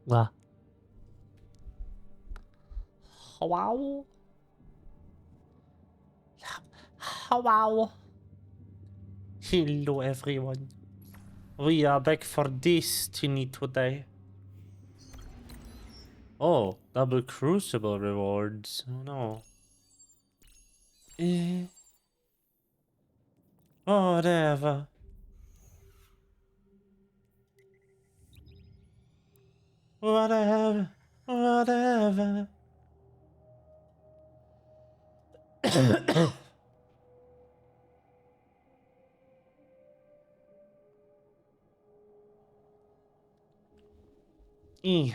Wow. Wow. Wow. Hello, everyone. We are back for Destiny today. Oh, double crucible rewards. Oh no. Eh. Whatever. Whatever. Whatever. Eh.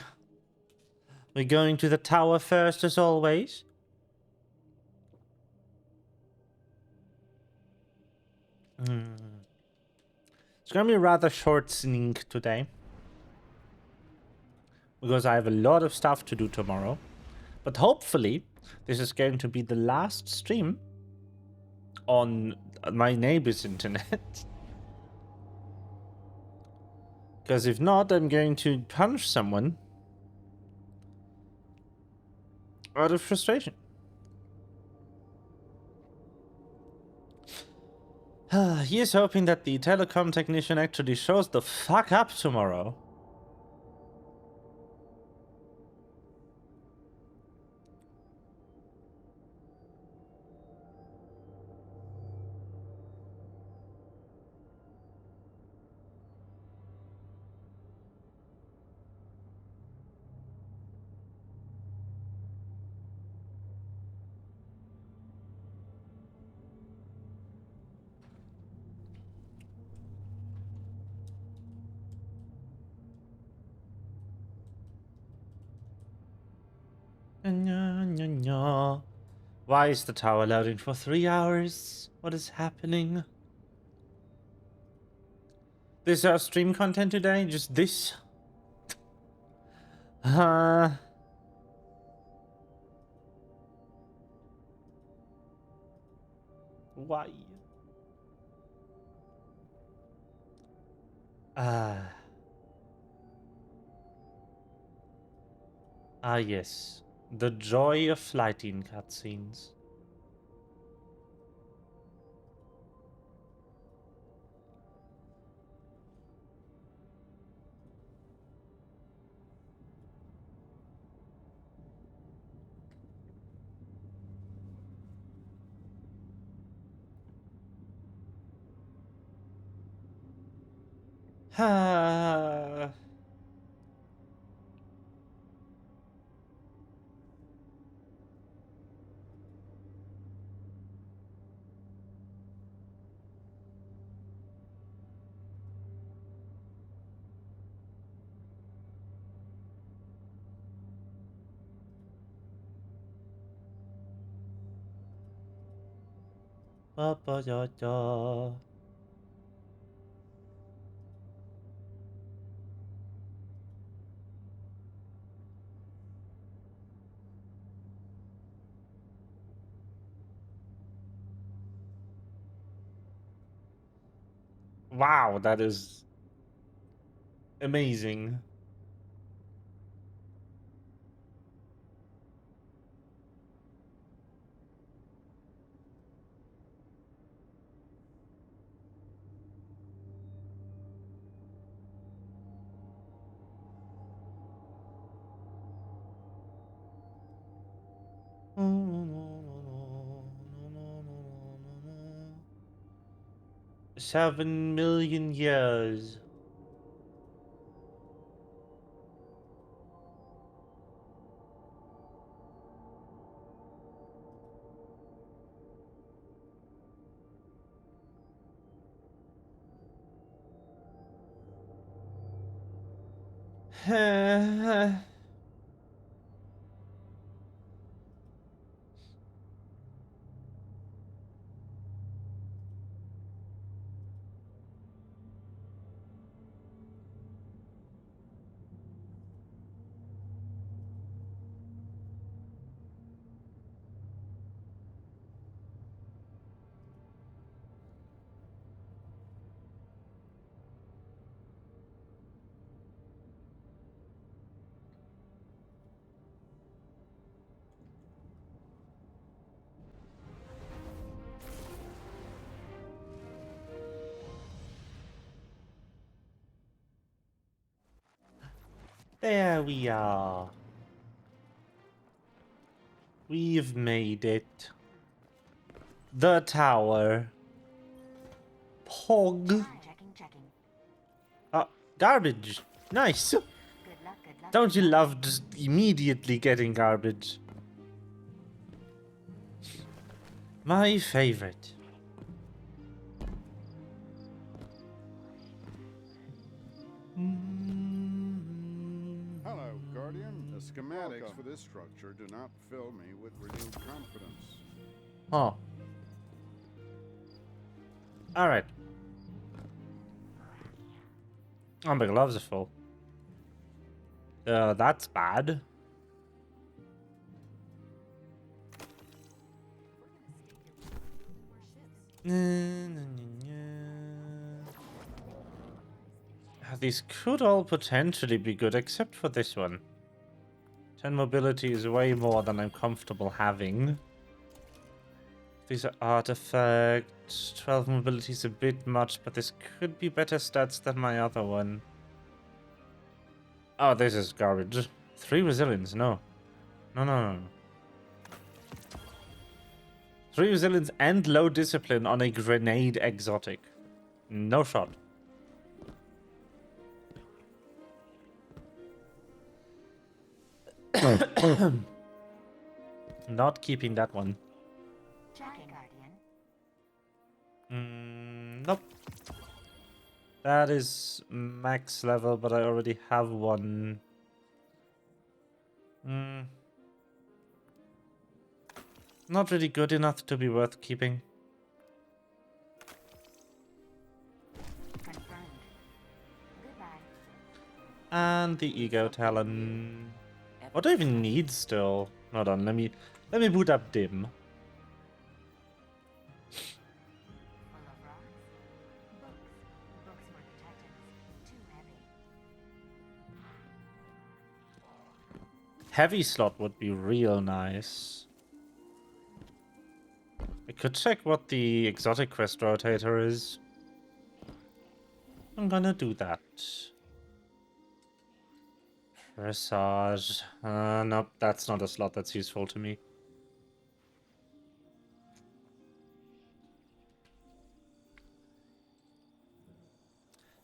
We're going to the tower first, as always. It's gonna be a rather short sneak today, because I have a lot of stuff to do tomorrow. But hopefully, this is going to be the last stream on my neighbor's internet. Because if not, I'm going to punch someone out of frustration. He is hoping that the telecom technician actually shows the fuck up tomorrow. Why is the tower loading for 3 hours? What is happening? This is our stream content today? Just this? Why? Yes. The joy of flighting cutscenes. Wow, that is amazing. Seven million years. There we are. We've made it. The tower. Pog. Checking. Oh, garbage. Nice. Good luck. Don't you love just immediately getting garbage? My favorite. Hello, Guardian. The schematics for this structure do not fill me with renewed confidence. Oh. Alright. Oh, my gloves are full. That's bad. These could all potentially be good, except for this one. 10 mobility is way more than I'm comfortable having. These are artifacts. 12 mobility is a bit much, but this could be better stats than my other one. Oh, this is garbage. 3 resilience, no. No. 3 resilience and low discipline on a grenade exotic. No shot. Not keeping that one. Checking, Guardian. Nope. That is max level, but I already have one. Not really good enough to be worth keeping. Confirmed. Goodbye. And the ego talon. What do I even need still? Hold on, let me boot up Dim. Full of rocks. Books for detectives. Too heavy. Heavy slot would be real nice. I could check what the exotic quest rotator is. I'm gonna do that. Presage. Nope, that's not a slot that's useful to me.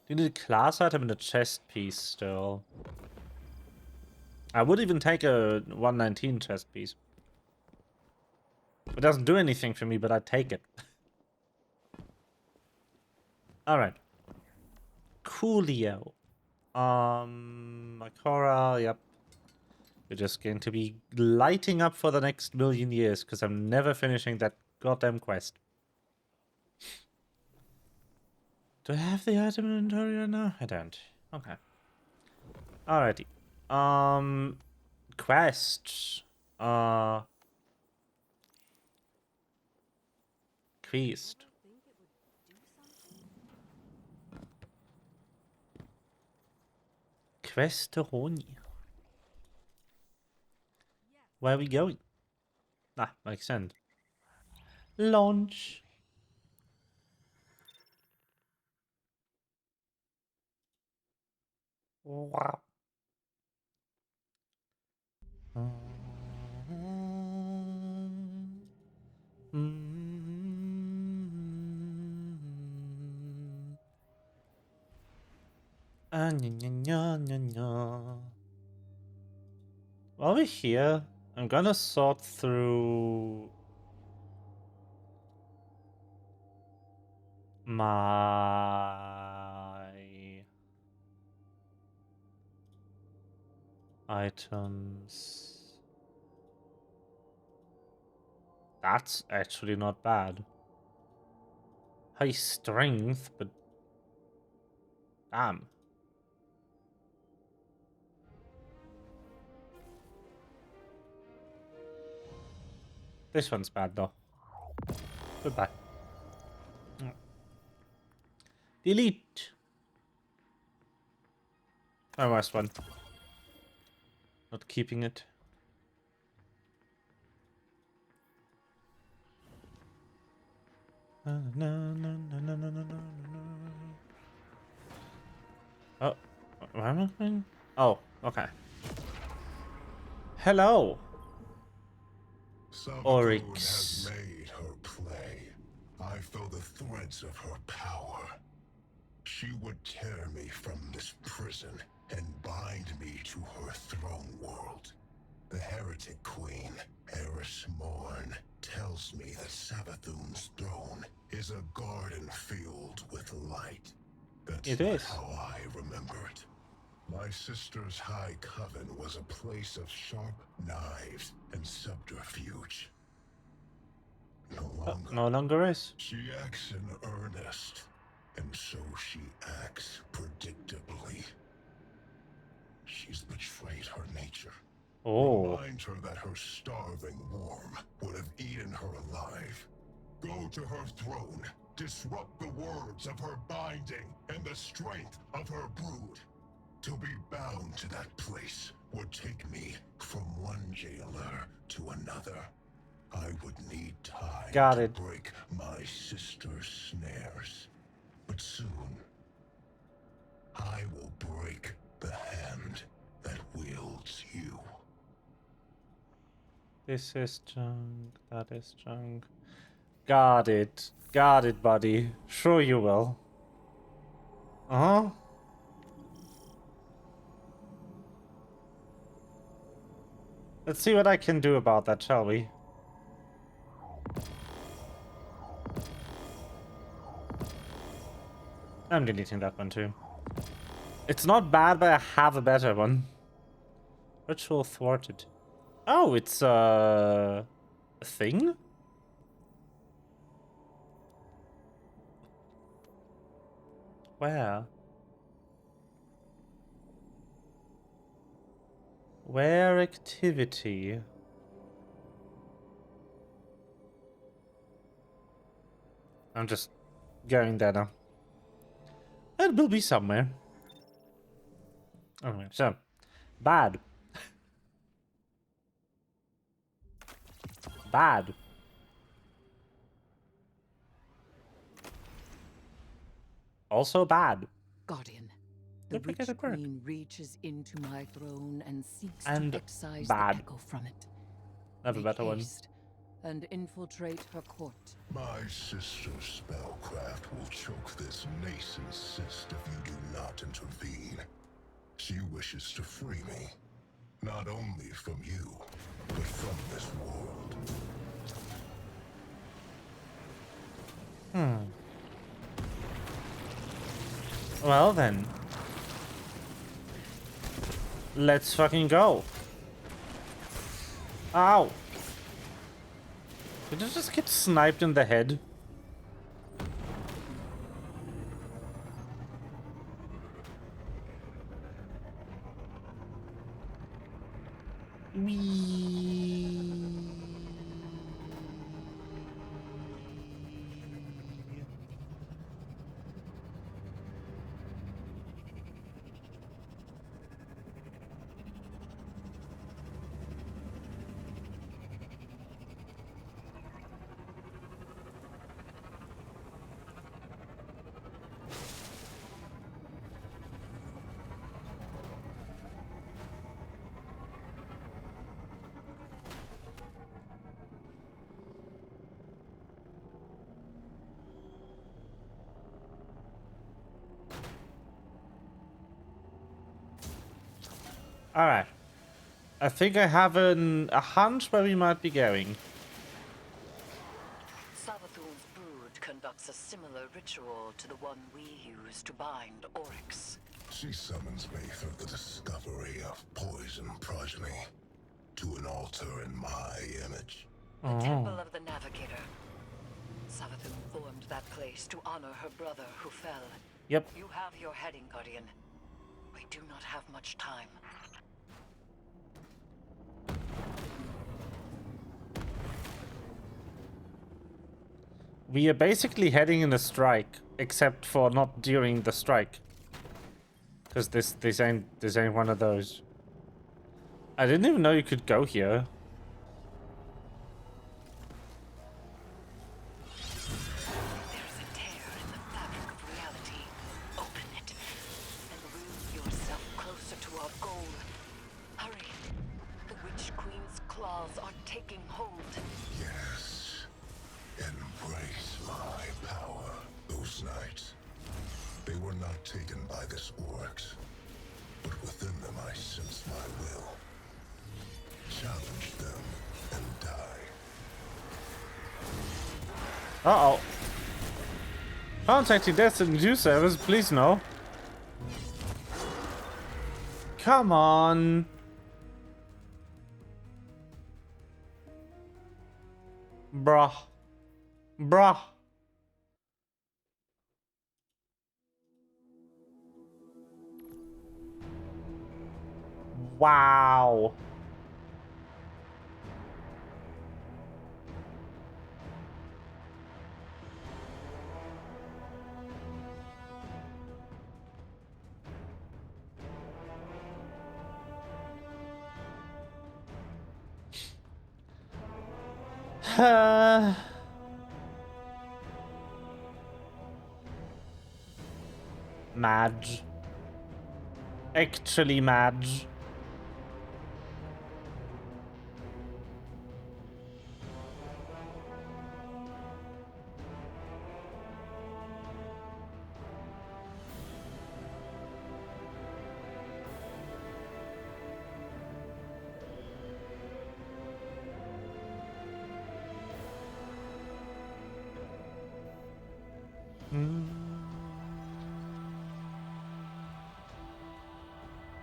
Do you need a class item and a chest piece still? I would even take a 119 chest piece. It doesn't do anything for me, but I'd take it. Alright. Coolio. Makora, yep. You're just going to be lighting up for the next million years, because I'm never finishing that goddamn quest. Do I have the item inventory right now? I don't. Okay. Alrighty. Quest. Quest. Questeroni. Where are we going? Ah, makes sense. Launch. Wow. While we're here, I'm gonna sort through my items. That's actually not bad. High strength, but damn. This one's bad though. Goodbye. Delete. My worst one. Not keeping it. Oh, where am I going? Oh, Okay. Hello. Sabathun Oryx. has made her play. I feel the threads of her power. She would tear me from this prison and bind me to her throne world. The heretic queen, Eris Morn, tells me that Sabathun's throne is a garden filled with light. That's It not is. how I remember it. My sister's high coven was a place of sharp knives and subterfuge. No longer. No longer is. She acts in earnest, and so she acts predictably. She's betrayed her nature. Oh. Remind her that her starving worm would have eaten her alive. Go to her throne, disrupt the words of her binding and the strength of her brood. To be bound to that place would take me from one jailer to another. I would need time Got to it. break my sister's snares. But soon, I will break the hand that wields you. This is junk. That is junk. Got it. Got it, buddy. Sure you will. Uh-huh. Let's see what I can do about that, shall we? I'm deleting that one too. It's not bad, but I have a better one. Ritual thwarted. Oh, it's a thing? Where? Where activity? I'm just going there now. It will be somewhere. Anyway, so bad. Bad. Also bad. Guardian, the Don't forget Witch a perk. Queen reaches into my throne and seeks And to excise bad. the echo from it. I have a Make better one. haste and infiltrate her court. My sister's spellcraft will choke this nascent cyst if you do not intervene. She wishes to free me, not only from you, but from this world. Well then. Let's fucking go. Ow. Did I just get sniped in the head? Alright. I think I have a hunch where we might be going. Sabathun's brood conducts a similar ritual to the one we use to bind Oryx. She summons me through the discovery of poison progeny to an altar in my image. The Temple of the Navigator. Sabathun formed that place to honor her brother who fell. Yep. You have your heading, Guardian. We do not have much time. We are basically heading in a strike, except for not during the strike. Because this ain't one of those. I didn't even know you could go here. There's a tear in the fabric of reality. Open it and move yourself closer to our goal. taken by this orcs, but within them I sense my will. Challenge them and die. Uh-oh. Contacting Destiny 2 servers, please no. Come on. Bruh. Bruh. Wow. Madge. Actually Madge.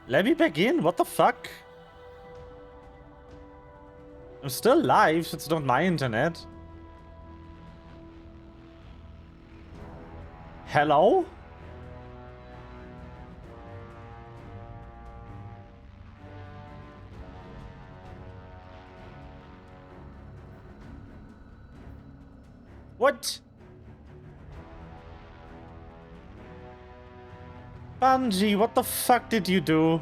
Let me back in, what the fuck? I'm still live, it's not my internet. Hello? What? Bungie, what the fuck did you do?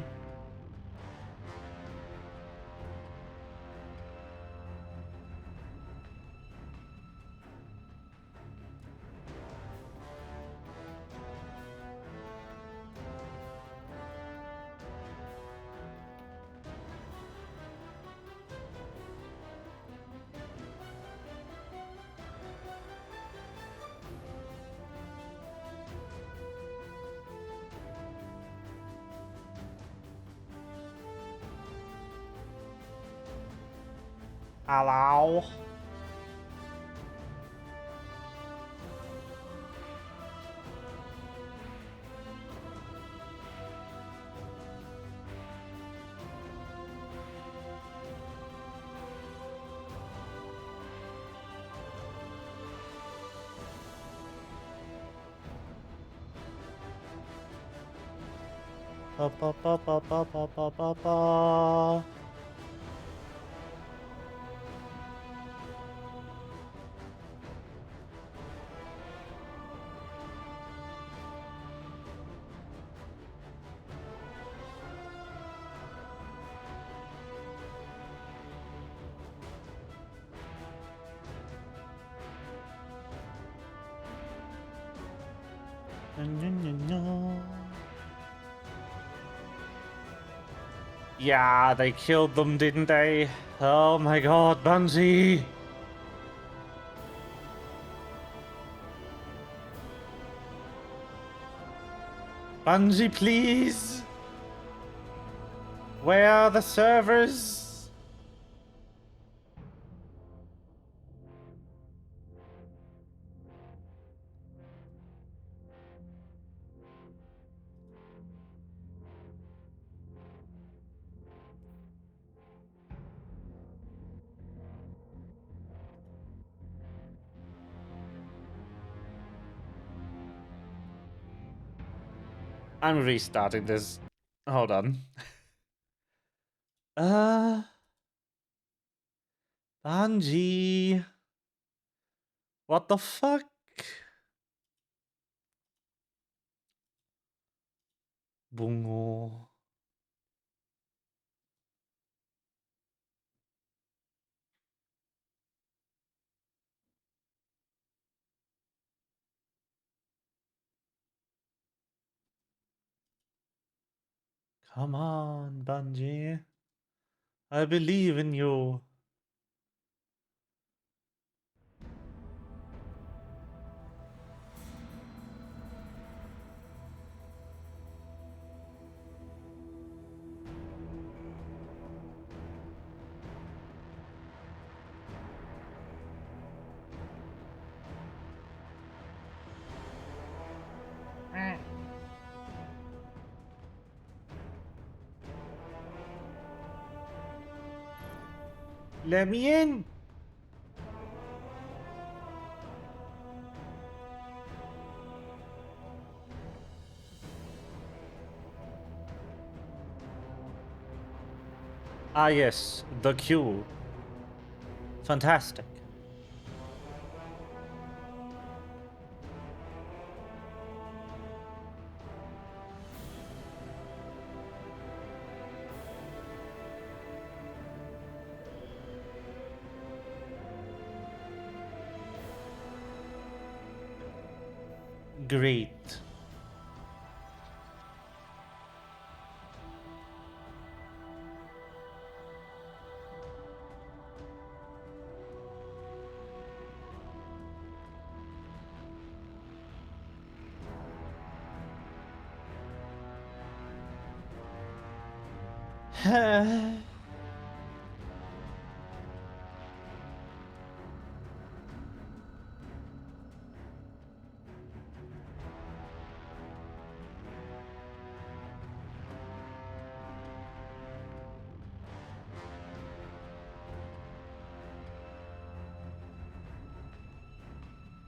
Hello? Ba ba ba ba ba ba ba ba ba. Yeah, they killed them, didn't they? Oh my god, Bungie! Bungie, please! Where are the servers? I'm restarting this. Hold on. Bungie. What the fuck? Bungo. Come on, Bungie. I believe in you. Let me in. Ah, yes, the queue. Fantastic. Great.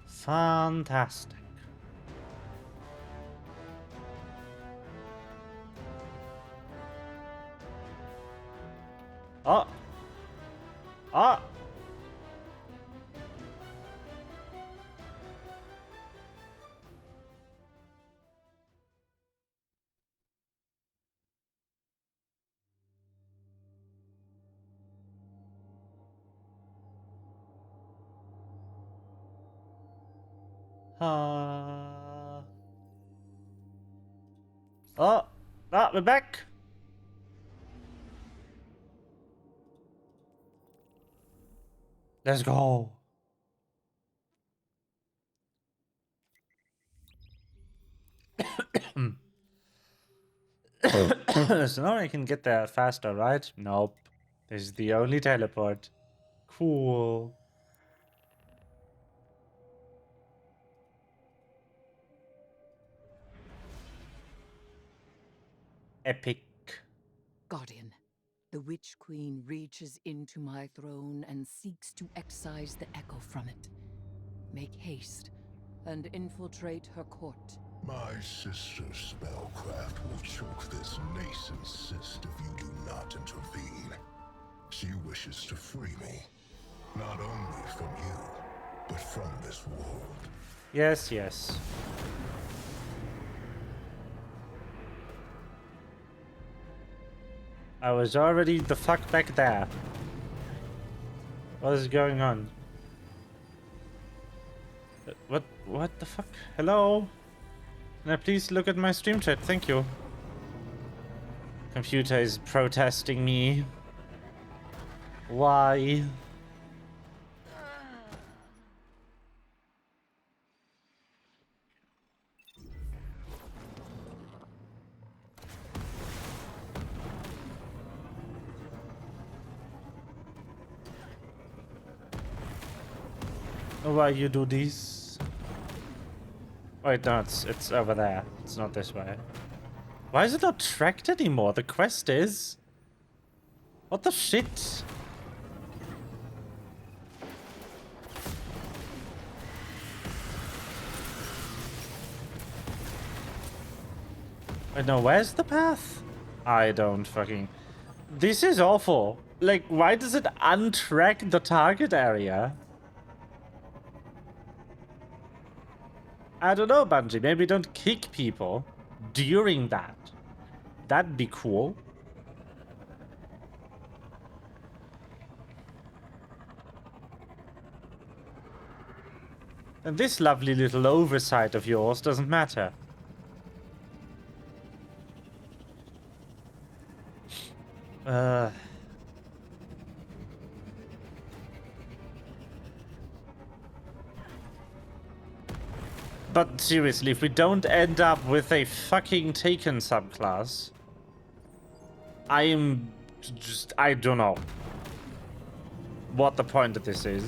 Fantastic. Oh. Oh. Oh. Ah, we're back. Let's go. So now I can get there faster, right? Nope. This is the only teleport. Cool. Epic. Guardian, the Witch Queen reaches into my throne and seeks to excise the echo from it. Make haste and infiltrate her court. My sister Spellcraft will choke this nascent cyst if you do not intervene. She wishes to free me, not only from you, but from this world. Yes, yes. I was already the fuck back there. What is going on? What the fuck? Hello? Can I please look at my stream chat? Thank you. Computer is protesting me. Why? Why you do this? Wait, no, it's over there. It's not this way. Why is it not tracked anymore? The quest is. What the shit? Wait, no, where's the path? I don't fucking... This is awful. Like, why does it untrack the target area? I don't know, Bungie. Maybe don't kick people during that. That'd be cool. And this lovely little oversight of yours doesn't matter. But seriously, if we don't end up with a fucking Taken subclass, I don't know what the point of this is.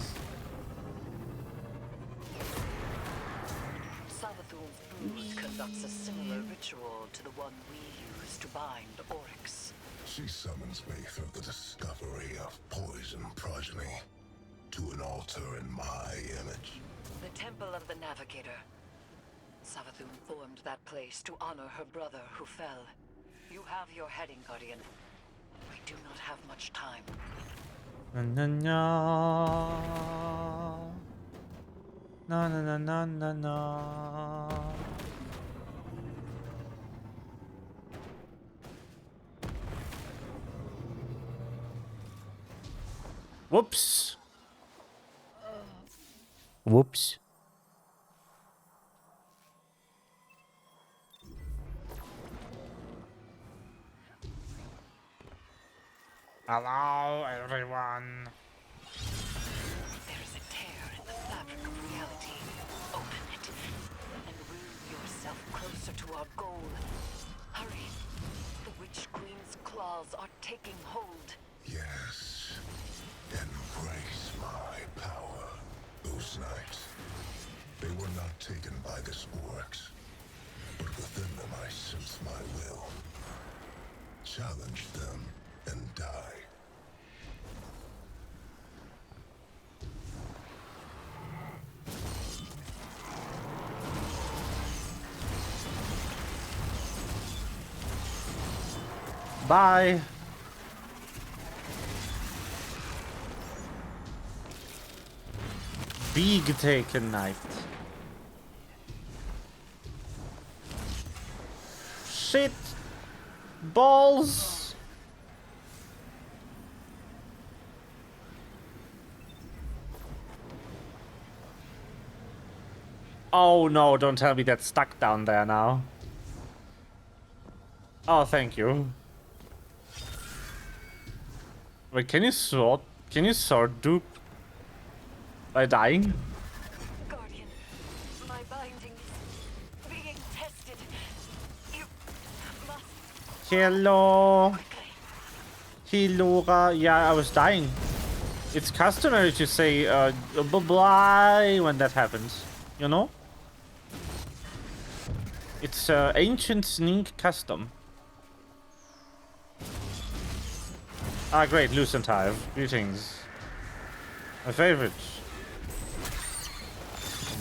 Savathun's brood conducts a similar ritual identical to the one we used to bind Oryx. She summons me through the discovery of poison progeny to an altar in my image. The Temple of the Navigator. Savathun formed that place to honor her brother who fell. You have your heading, Guardian. We do not have much time. Na na na. Na na na na na na. Whoops. Whoops. Hello, everyone. There is a tear in the fabric of reality. Open it and will yourself closer to our goal. Hurry. The Witch Queen's claws are taking hold. Yes. Embrace my power. Those knights, they were not taken by this Oryx, but within them I sense my will. Challenge them and die. Bye. Big taken knight. Shit. Balls. Oh no, don't tell me that's stuck down there now. Oh, thank you. Wait, can you sword dupe by dying? Guardian, my binding is being tested. You must Hello. quickly. Hello, yeah, I was dying. It's customary to say bye-bye when that happens, you know? It's ancient sneak custom. Ah, great, Lucent Hive. Greetings. My favorite.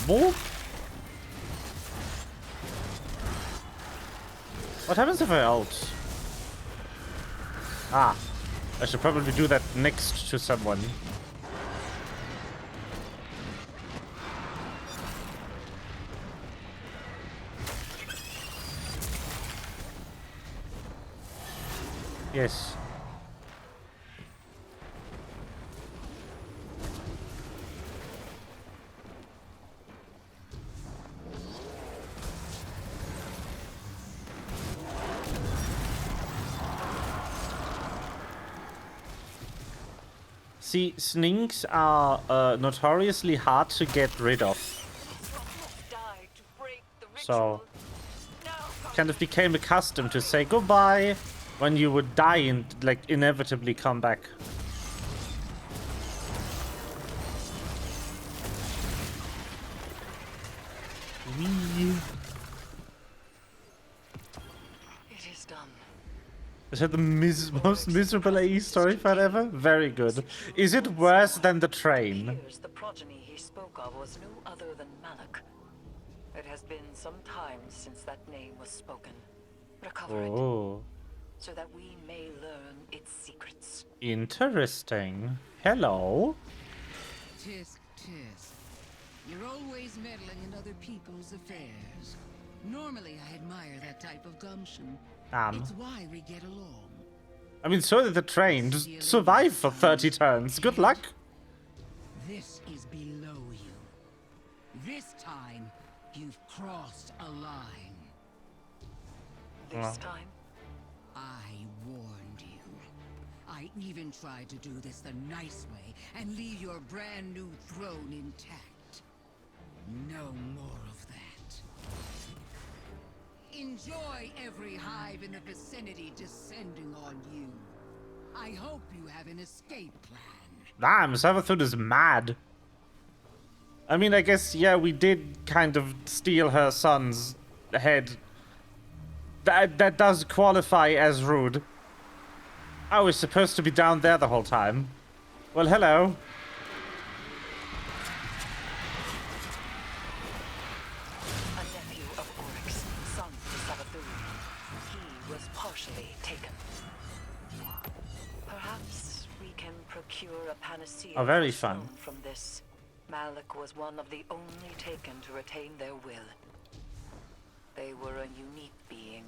Boop. What happens if I ult? Ah, I should probably do that next to someone. Yes. See, sninks are notoriously hard to get rid of. Die to break the So, ritual. Now, kind of became accustomed to say goodbye when you would die and like inevitably come back. Wee. it is done. Is it the most miserable AE story fight ever? Very good. Is it worse than the train? Appears the progeny he spoke of was no other than Malak. It has been some time since that name was spoken. Recover it, Oh, so that we may learn its secrets. interesting. Hello. Tisk, tisk. You're always meddling in other people's affairs. Normally, I admire that type of gumption. It's why we get along. I mean, so did the train. Just survive for 30 turns. Good luck. This is below you. This time, you've crossed a line. This time, I warned you. I even tried to do this the nice way and leave your brand new throne intact. No more of that. Enjoy every hive in the vicinity descending on you. I hope you have an escape plan. Damn, Savathun is mad. I mean, I guess, yeah, we did kind of steal her son's head That does qualify as rude. I was supposed to be down there the whole time. Well, hello. A nephew of Oryx, son to Savathun. He was partially taken. Perhaps we can procure a panacea Oh, very for fun. Sloane from this. Malik was one of the only taken to retain their will. They were a unique being,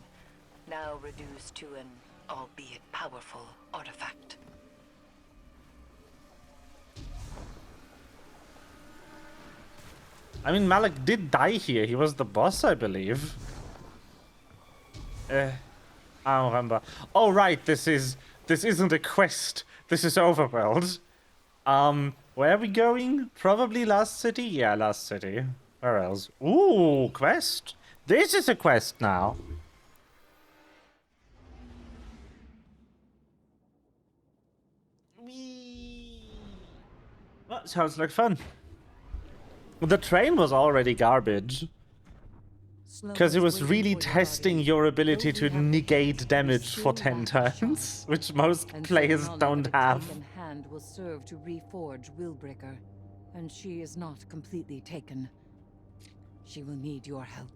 now reduced to an, albeit powerful, artifact. I mean, Malik did die here. He was the boss, I believe. I don't remember. Oh, right. This isn't a quest. This is Overworld. Where are we going? Probably Last City? Yeah, Last City. Where else? Ooh, quest. This is a quest now. Well, sounds like fun. The train was already garbage. Because it was really testing your ability to negate damage for 10 turns, which most players don't have. Hand will serve to reforge Willbreaker, and she is not completely taken. She will need your help.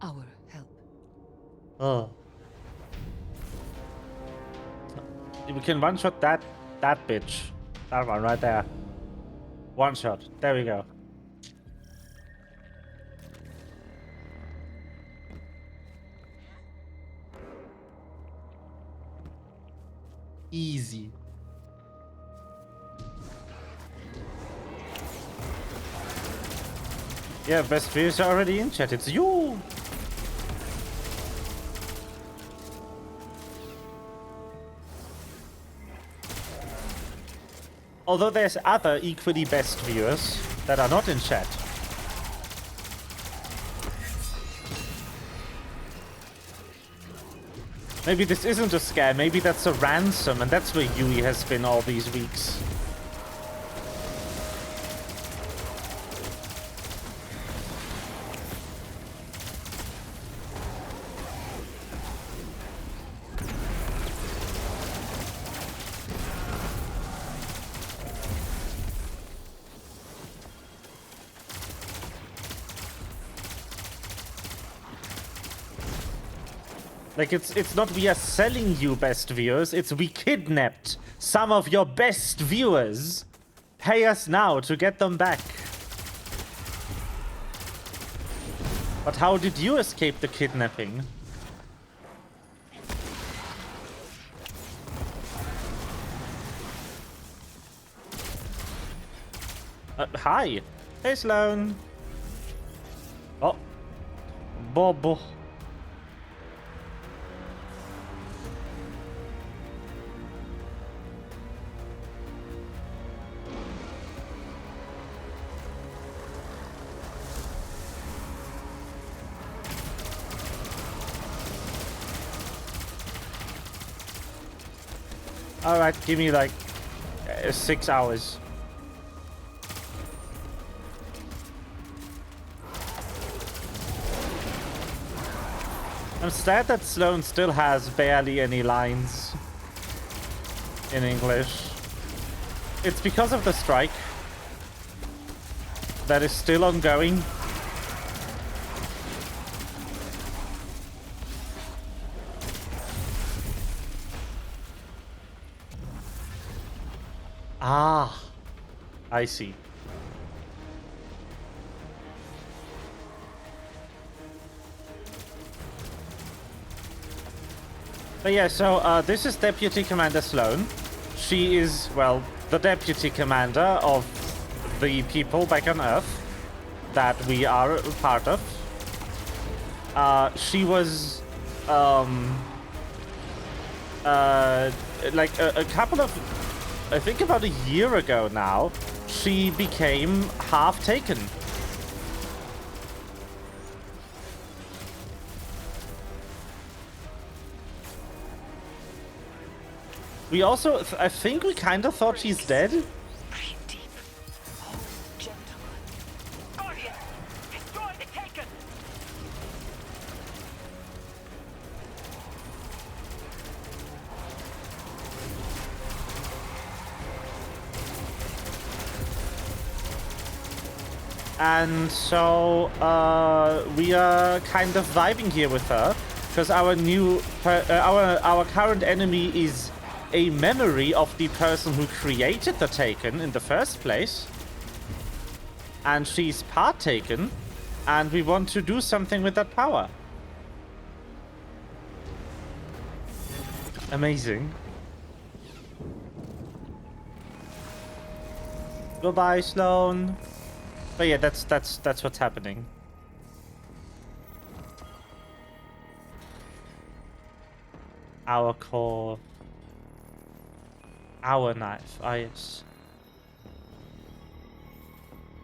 Our help. Oh. We can one-shot that bitch. That one right there. One shot. There we go. Easy. Yeah, best viewers are already in chat. It's you. Although there's other equally best viewers that are not in chat. Maybe this isn't a scam, maybe that's a ransom, and that's where Yui has been all these weeks. Like, it's not we are selling you best viewers, it's we kidnapped some of your best viewers. Pay us now to get them back. But how did you escape the kidnapping? Hi. Hey, Sloane. Oh. Bobo. Alright, give me like 6 hours. I'm sad that Sloane still has barely any lines in English. It's because of the strike that is still ongoing. Ah, I see. But yeah, so this is Deputy Commander Sloane. She is, well, the Deputy Commander of the people back on Earth that we are a part of. She was, like a couple of, I think about a year ago now, she became half taken. We also, I think we kind of thought she's dead. Breathe deep. Hold gentle. Guardian, destroy the Taken! And so we are kind of vibing here with her, because our current enemy is a memory of the person who created the Taken in the first place, and she's part Taken, and we want to do something with that power. Amazing. Goodbye, Sloan. But yeah, that's what's happening. Our core. Our knife. Ah, yes.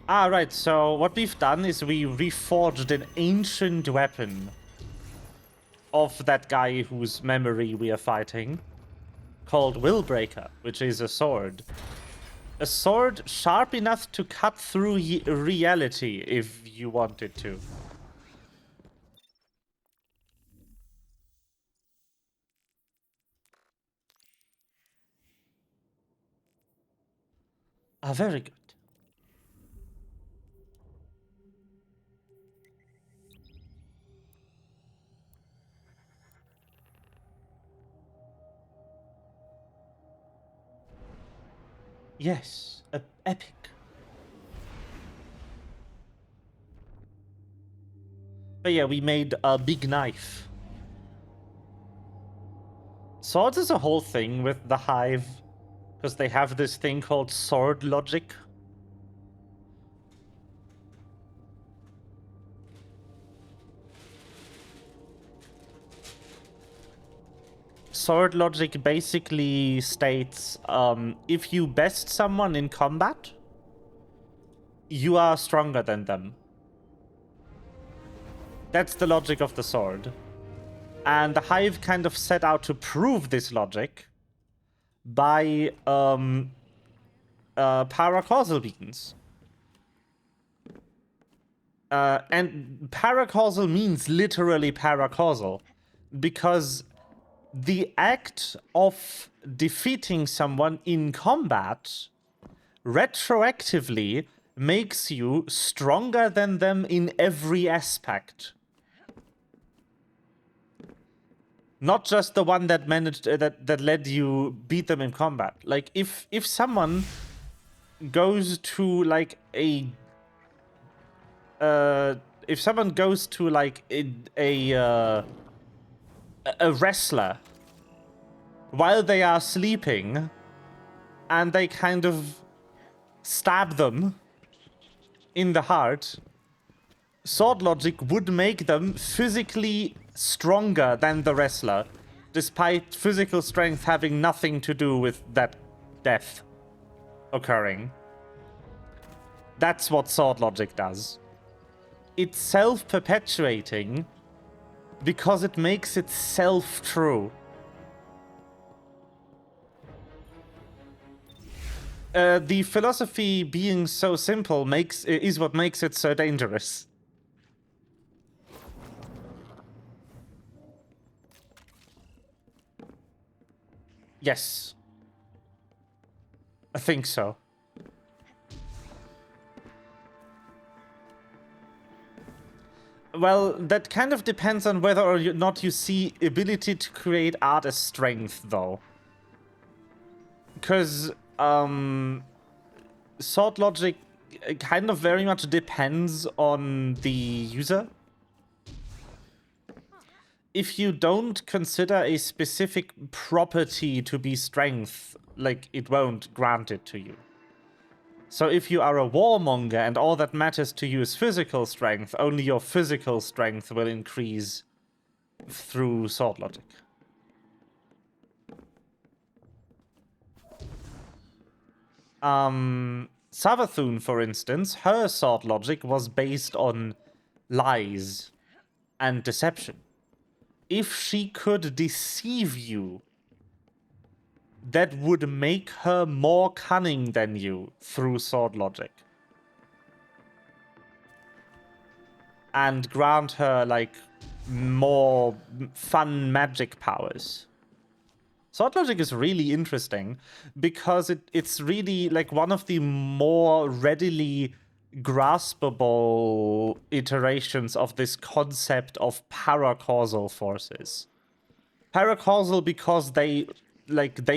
Ah, right. So what we've done is we reforged an ancient weapon of that guy whose memory we are fighting, called Willbreaker, which is a sword. A sword sharp enough to cut through reality if you wanted to. Ah, very good. Yes, epic. But yeah, we made a big knife. Swords is a whole thing with the Hive, because they have this thing called sword logic. Sword logic basically states, if you best someone in combat, you are stronger than them. That's the logic of the sword. And the Hive kind of set out to prove this logic by paracausal beacons. And paracausal means literally paracausal, because the act of defeating someone in combat retroactively makes you stronger than them in every aspect. Not just the one that managed that let you beat them in combat. Like if someone goes to like a wrestler while they are sleeping and they kind of stab them in the heart, sword logic would make them physically stronger than the wrestler, despite physical strength having nothing to do with that death occurring. That's what sword logic does. It's self-perpetuating because it makes itself true. The philosophy being so simple is what makes it so dangerous. Yes. I think so. Well, that kind of depends on whether or not you see ability to create art as strength, though. Because, sword logic kind of very much depends on the user. If you don't consider a specific property to be strength, like, it won't grant it to you. So if you are a warmonger and all that matters to you is physical strength, only your physical strength will increase through sword logic. Savathun, for instance, her sword logic was based on lies and deception. If she could deceive you, that would make her more cunning than you through sword logic. And grant her, like, more fun magic powers. Sword logic is really interesting because it's really, like, one of the more readily graspable iterations of this concept of paracausal forces. Paracausal because they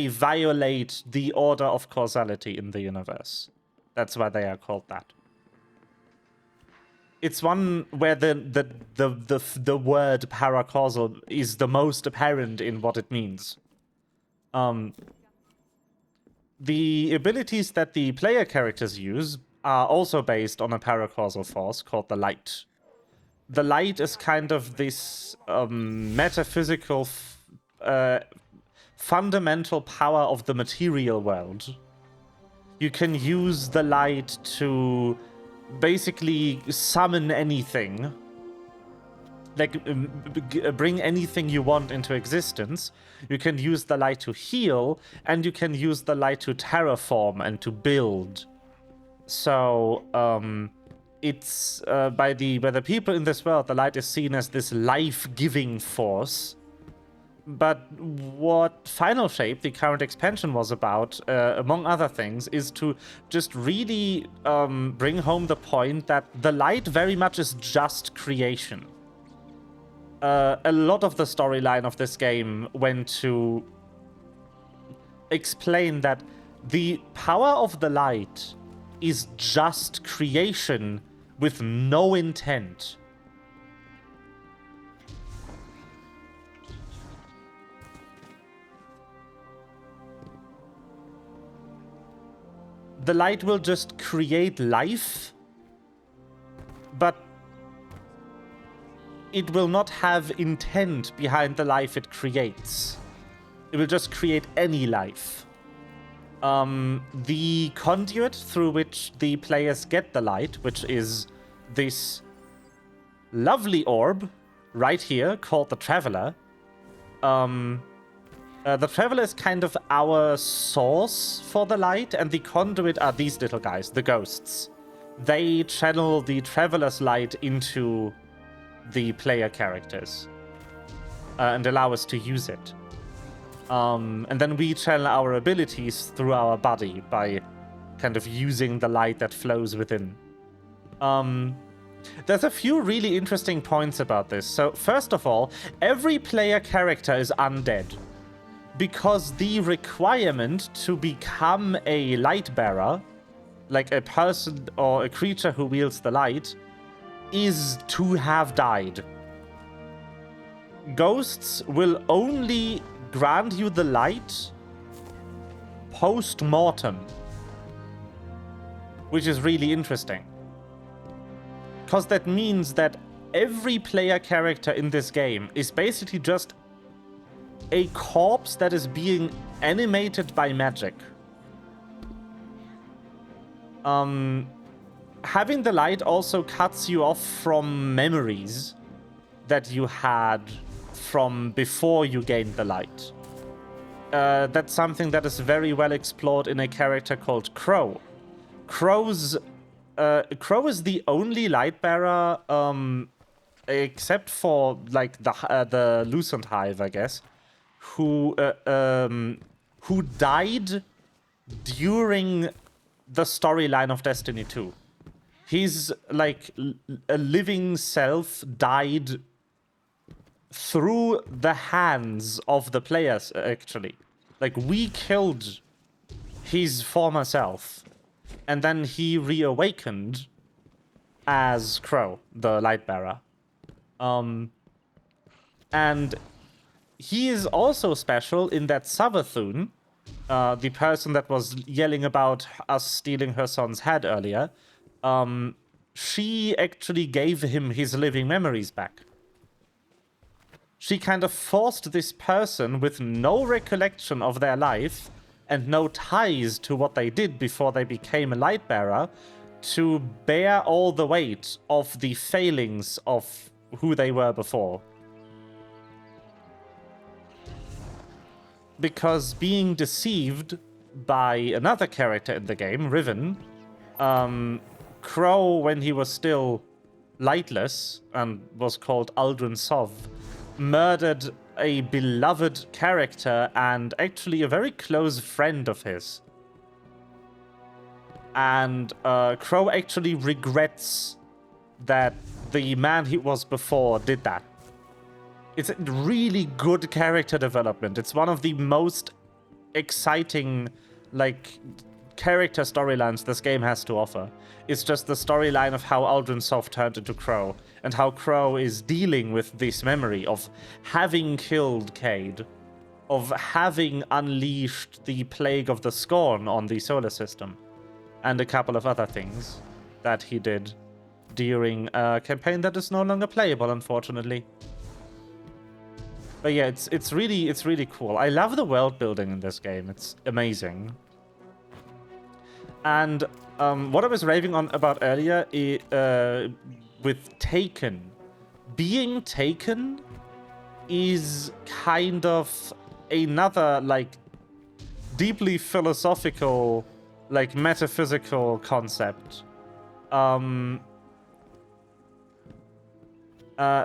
violate the order of causality in the universe. That's why they are called that. It's one where the word paracausal is the most apparent in what it means. The abilities that the player characters use are also based on a paracausal force called the light. The light is kind of this metaphysical fundamental power of the material world. You can use the light to basically summon anything, like bring anything you want into existence. You can use the light to heal, and you can use the light to terraform and to build. So it's by the people in this world, the light is seen as this life-giving force. But what Final Shape, the current expansion, was about, among other things, is to just really bring home the point that the light very much is just creation. A lot of the storyline of this game went to explain that the power of the light is just creation with no intent. The light will just create life, but it will not have intent behind the life it creates. It will just create any life. The conduit through which the players get the light, which is this lovely orb right here called the Traveler. The Traveler is kind of our source for the light, and the conduit are these little guys, the ghosts. They channel the Traveler's light into the player characters and allow us to use it. And then we channel our abilities through our body by kind of using the light that flows within. There's a few really interesting points about this. So first of all, every player character is undead, because the requirement to become a light bearer, like a person or a creature who wields the light, is to have died. Ghosts will only grant you the light post-mortem, which is really interesting. Because that means that every player character in this game is basically just a corpse that is being animated by magic. Having the light also cuts you off from memories that you had from before you gained the light. That's something that is very well explored in a character called Crow. Crow is the only light bearer, except for like the Lucent Hive, I guess, who died during the storyline of Destiny 2. He's like a living self died through the hands of the players, actually. Like, we killed his former self, and then he reawakened as Crow, the Lightbearer. And he is also special in that Savathun, the person that was yelling about us stealing her son's head earlier, she actually gave him his living memories back. She kind of forced this person with no recollection of their life and no ties to what they did before they became a Lightbearer to bear all the weight of the failings of who they were before. Because being deceived by another character in the game, Riven, Crow, when he was still lightless and was called Aldrin Sov, murdered a beloved character and actually a very close friend of his. And Crow actually regrets that the man he was before did that. It's a really good character development. It's one of the most exciting, like, character storylines this game has to offer. It's just the storyline of how Aldrin Soft turned into Crow, and how Crow is dealing with this memory of having killed Cade, of having unleashed the Plague of the Scorn on the solar system, and a couple of other things that he did during a campaign that is no longer playable, unfortunately. But yeah, it's really cool. I love the world building in this game. It's amazing. And what I was raving on about earlier with Taken, being Taken is kind of another, like, deeply philosophical, like, metaphysical concept.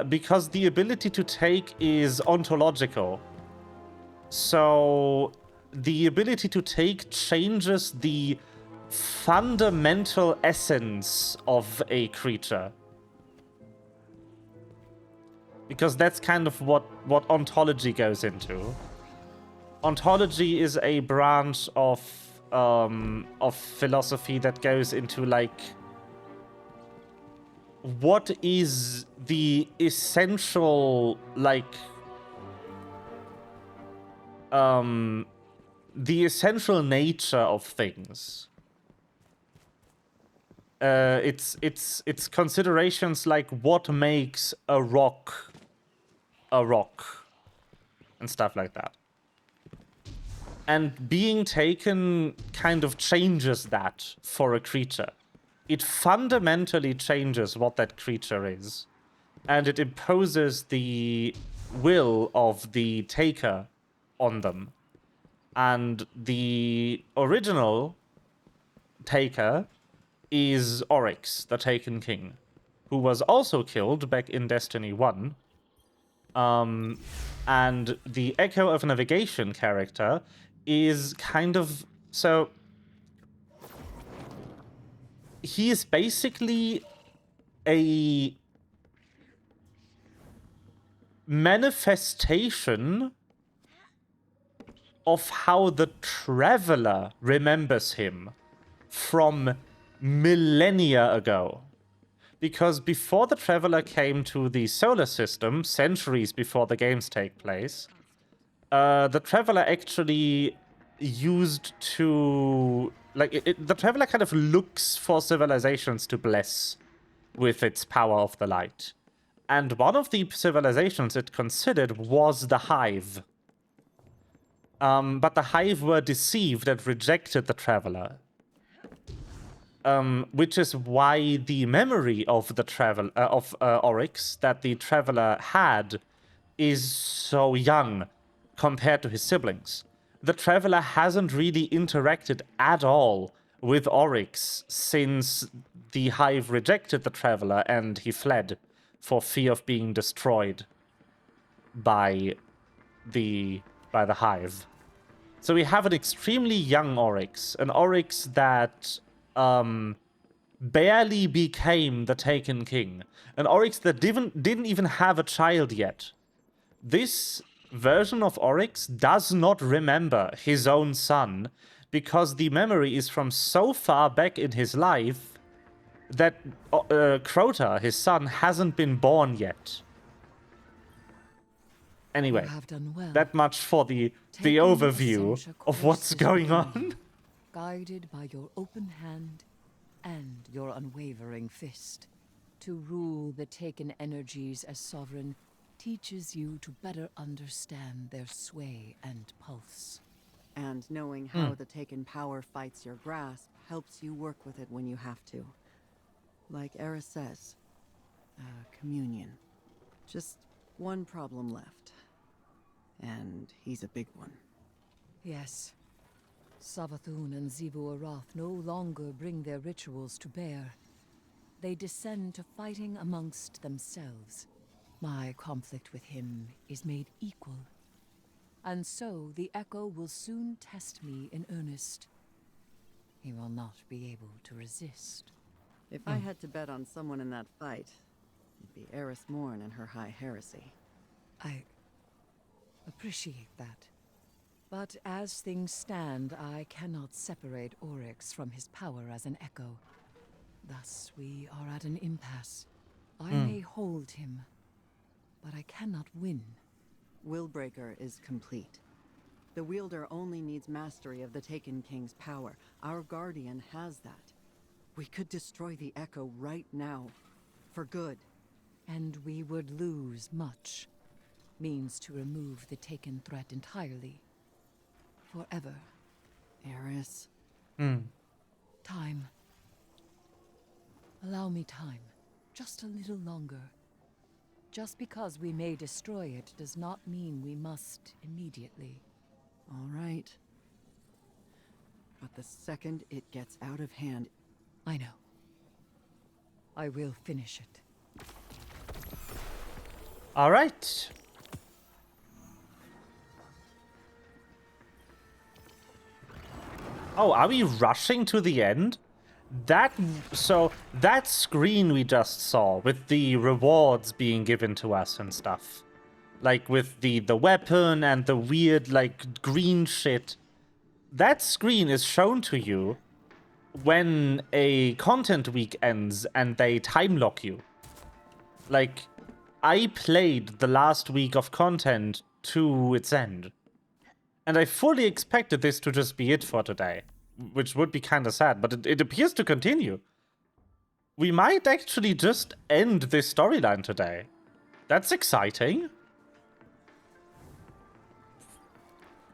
Because the ability to take is ontological. So the ability to take changes the fundamental essence of a creature. Because that's kind of what ontology goes into. Ontology is a branch of philosophy that goes into, like, what is the essential, like, the essential nature of things. It's considerations like what makes a rock, and stuff like that. And being Taken kind of changes that for a creature. It fundamentally changes what that creature is. And it imposes the will of the taker on them. And the original taker is Oryx, the Taken King, who was also killed back in Destiny 1. And the Echo of Navigation character is kind of... So, he is basically a manifestation of how the Traveler remembers him from millennia ago. Because before the Traveler came to the solar system, centuries before the games take place, the Traveler actually used to... Like, the Traveler kind of looks for civilizations to bless with its power of the light. And one of the civilizations it considered was the Hive. But the Hive were deceived and rejected the Traveler. Which is why the memory of the Oryx that the Traveler had is so young compared to his siblings. The Traveler hasn't really interacted at all with Oryx since the Hive rejected the Traveler and he fled for fear of being destroyed by the Hive. So we have an extremely young Oryx, an Oryx that barely became the Taken King, an Oryx that didn't even have a child yet. This version of Oryx does not remember his own son because the memory is from so far back in his life that Crota, his son, hasn't been born yet. Anyway, that much for the overview of what's going on. Guided by your open hand and your unwavering fist, to rule the Taken energies as sovereign teaches you to better understand their sway and pulse. And knowing how the Taken power fights your grasp helps you work with it when you have to. Like Eris says, communion. Just one problem left. And he's a big one. Yes. Savathun and Xivu Arath no longer bring their rituals to bear. They descend to fighting amongst themselves. My conflict with him is made equal. And so the Echo will soon test me in earnest. he will not be able to resist. If I had to bet on someone in that fight, it'd be Eris Morn and her high heresy. I appreciate that. But as things stand, I cannot separate Oryx from his power as an echo. Thus, we are at an impasse. I may hold him, but I cannot win. Willbreaker is complete. The wielder only needs mastery of the Taken King's power. Our Guardian has that. We could destroy the Echo right now. For good. And we would lose much. Means to remove the Taken threat entirely. Forever. Eris. Time. Allow me time. Just a little longer. Just because we may destroy it does not mean we must immediately. All right. But the second it gets out of hand... I know. I will finish it. All right. Oh, are we rushing to the end? That screen we just saw with the rewards being given to us and stuff. Like with the weapon and the weird like green shit. That screen is shown to you when a content week ends and they time lock you. Like, I played the last week of content to its end. And I fully expected this to just be it for today. Which would be kind of sad, but it appears to continue. We might actually just end this storyline today. That's exciting.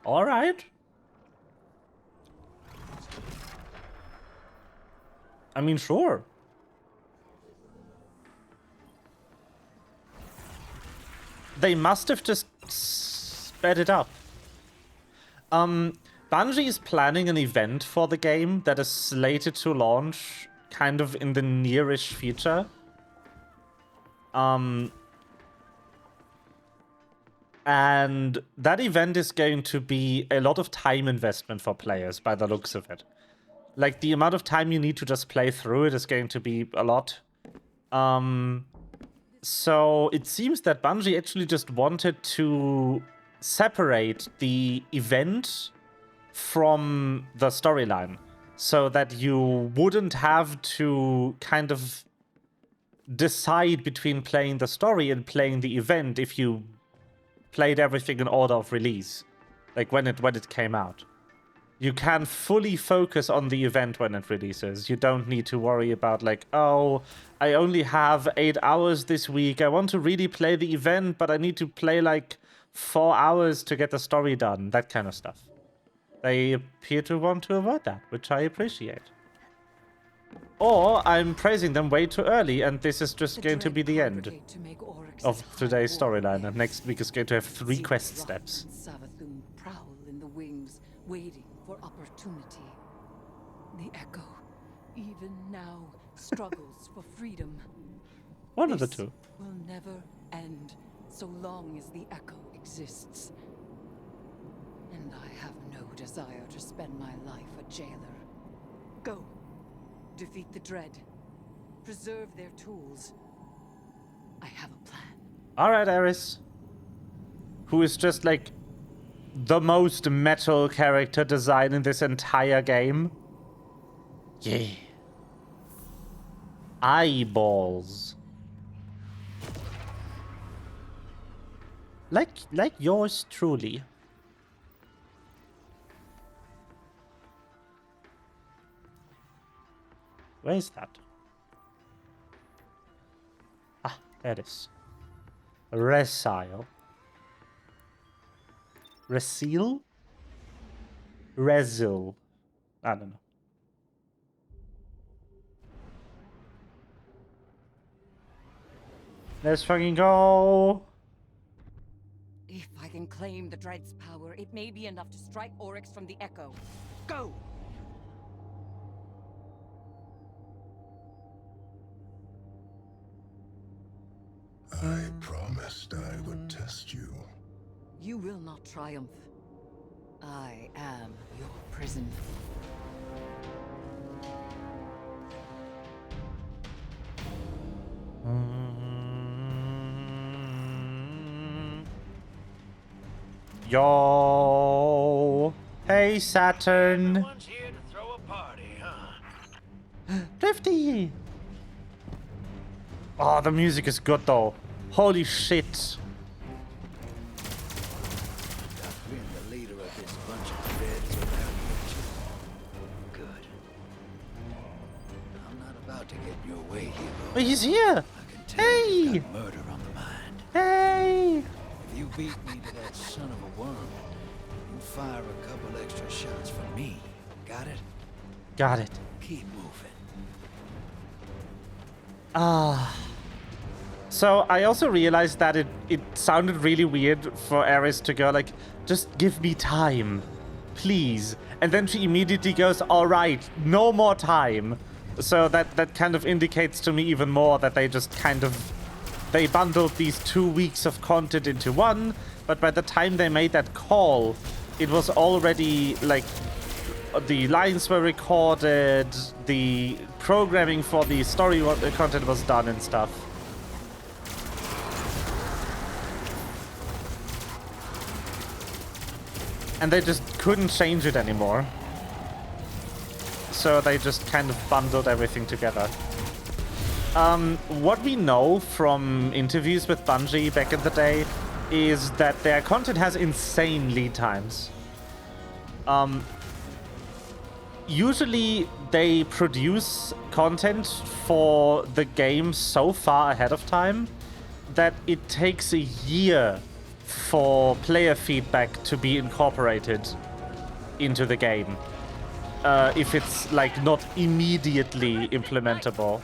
Alright. I mean, sure. They must have just sped it up. Bungie is planning an event for the game that is slated to launch kind of in the nearish future. And that event is going to be a lot of time investment for players by the looks of it. Like, the amount of time you need to just play through it is going to be a lot. So it seems that Bungie actually just wanted to separate the event from the storyline so that you wouldn't have to kind of decide between playing the story and playing the event if you played everything in order of release, like when it came out. You can fully focus on the event when it releases. You don't need to worry about like, oh, I only have 8 hours this week. I want to really play the event, but I need to play like 4 hours to get the story done. That kind of stuff. They appear to want to avoid that, which I appreciate. Or I'm praising them way too early, and this is just going to be the end of today's storyline, and next week is going to have 3 quest steps. Savathun prowl in the wings, waiting for opportunity. The Echo, even now, struggles for freedom. One of the This two. will never end so long as the Echo exists. And I have no desire to spend my life a jailer. Go. Defeat the Dread. Preserve their tools. I have a plan. Alright, Eris. Who is just like the most metal character design in this entire game. Yeah. Eyeballs. Like yours truly. Where is that? Ah, there it is. Resile. Resil? Resil. I don't know. Let's fucking go. If I can claim the Dread's power, it may be enough to strike Oryx from the Echo. Go! I promised I would test you. You will not triumph. I am your prison. Yo. Hey, Saturn. Everyone's here to throw a party, huh? Drifty. Oh, the music is good though. Holy shit. I've been the leader of this bunch of feds around here too. Good. I'm not about to get in your way, hero. Oh, he's here. I can tell Hey. you've got murder on the mind. Hey. If you beat me to that son of a worm, you fire a couple extra shots for me. Got it? Got it. Keep moving. So I also realized that it sounded really weird for Aerith to go like, just give me time, please. And then she immediately goes, all right, no more time. So that kind of indicates to me even more that they just kind of, they bundled these 2 weeks of content into one, but by the time they made that call, it was already like, the lines were recorded, the programming for the story content was done and stuff. And they just couldn't change it anymore. So they just kind of bundled everything together. What we know from interviews with Bungie back in the day is that their content has insane lead times. Usually they produce content for the game so far ahead of time that it takes a year for player feedback to be incorporated into the game. If it's like not immediately implementable.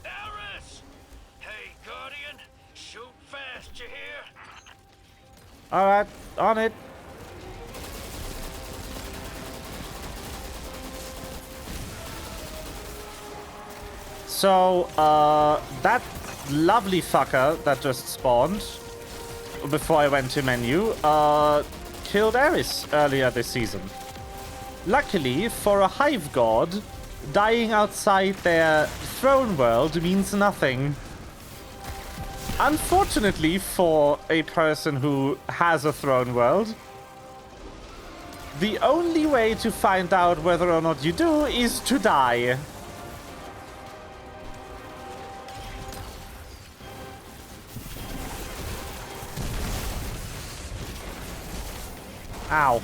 Aerith! Hey, Guardian! Shoot fast, you hear? Alright, on it. So, that lovely fucker that just spawned before I went to menu, killed Aerith earlier this season. Luckily, for a hive god, dying outside their throne world means nothing. Unfortunately for a person who has a throne world, the only way to find out whether or not you do is to die. Ow.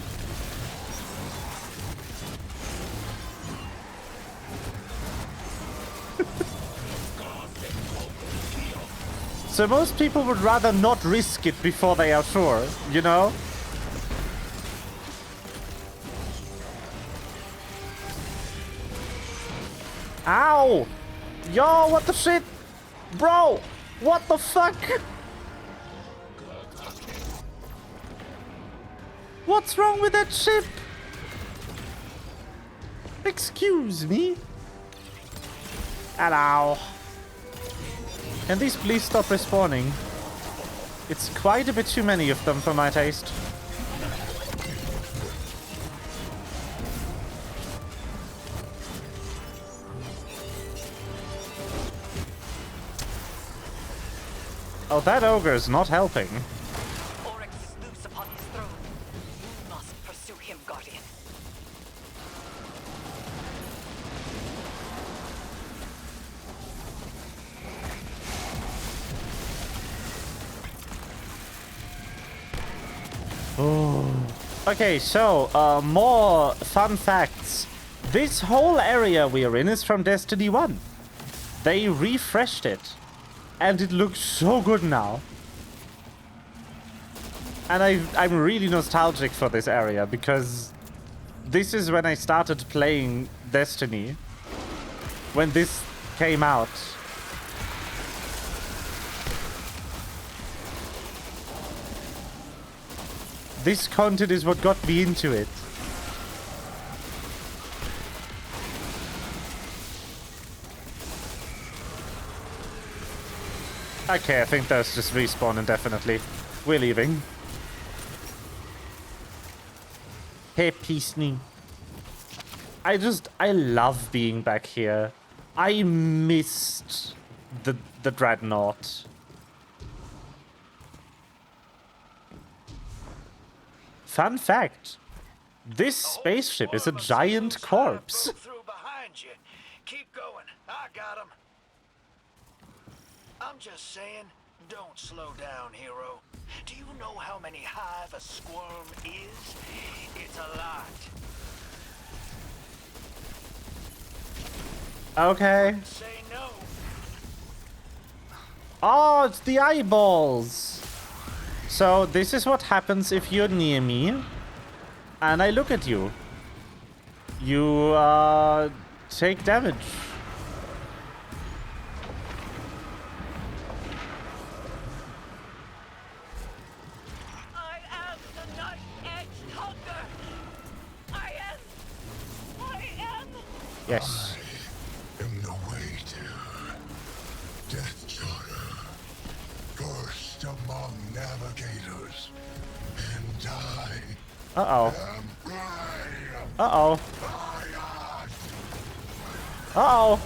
So most people would rather not risk it before they are sure, you know? Ow! Yo, what the shit? Bro, what the fuck? What's wrong with that ship? Excuse me? Hello. Can these please stop respawning? It's quite a bit too many of them for my taste. Oh, that ogre is not helping. Oryx is loose upon his throne. You must pursue him, Guardian. Okay, so, more fun facts. This whole area we're in is from Destiny 1. They refreshed it. And it looks so good now. And I'm really nostalgic for this area because this is when I started playing Destiny. When this came out. This content is what got me into it. Okay, I think those just respawn indefinitely. We're leaving. Hey, Peaceny. I love being back here. I missed the Dreadnought. Fun fact. This spaceship is a giant corpse. Broke through behind you. Keep going. I got him. I'm just saying, don't slow down, hero. Do you know how many hive a squirm is? It's a lot. Okay. Say no. Oh, it's the eyeballs. So this is what happens if you're near me and I look at you. You take damage. I am the knife-edged hunter. I am. Yes. am the waiter, Death Charter, first among navigators, and I Uh-oh. am Graham. Uh-oh. Lion. Uh-oh.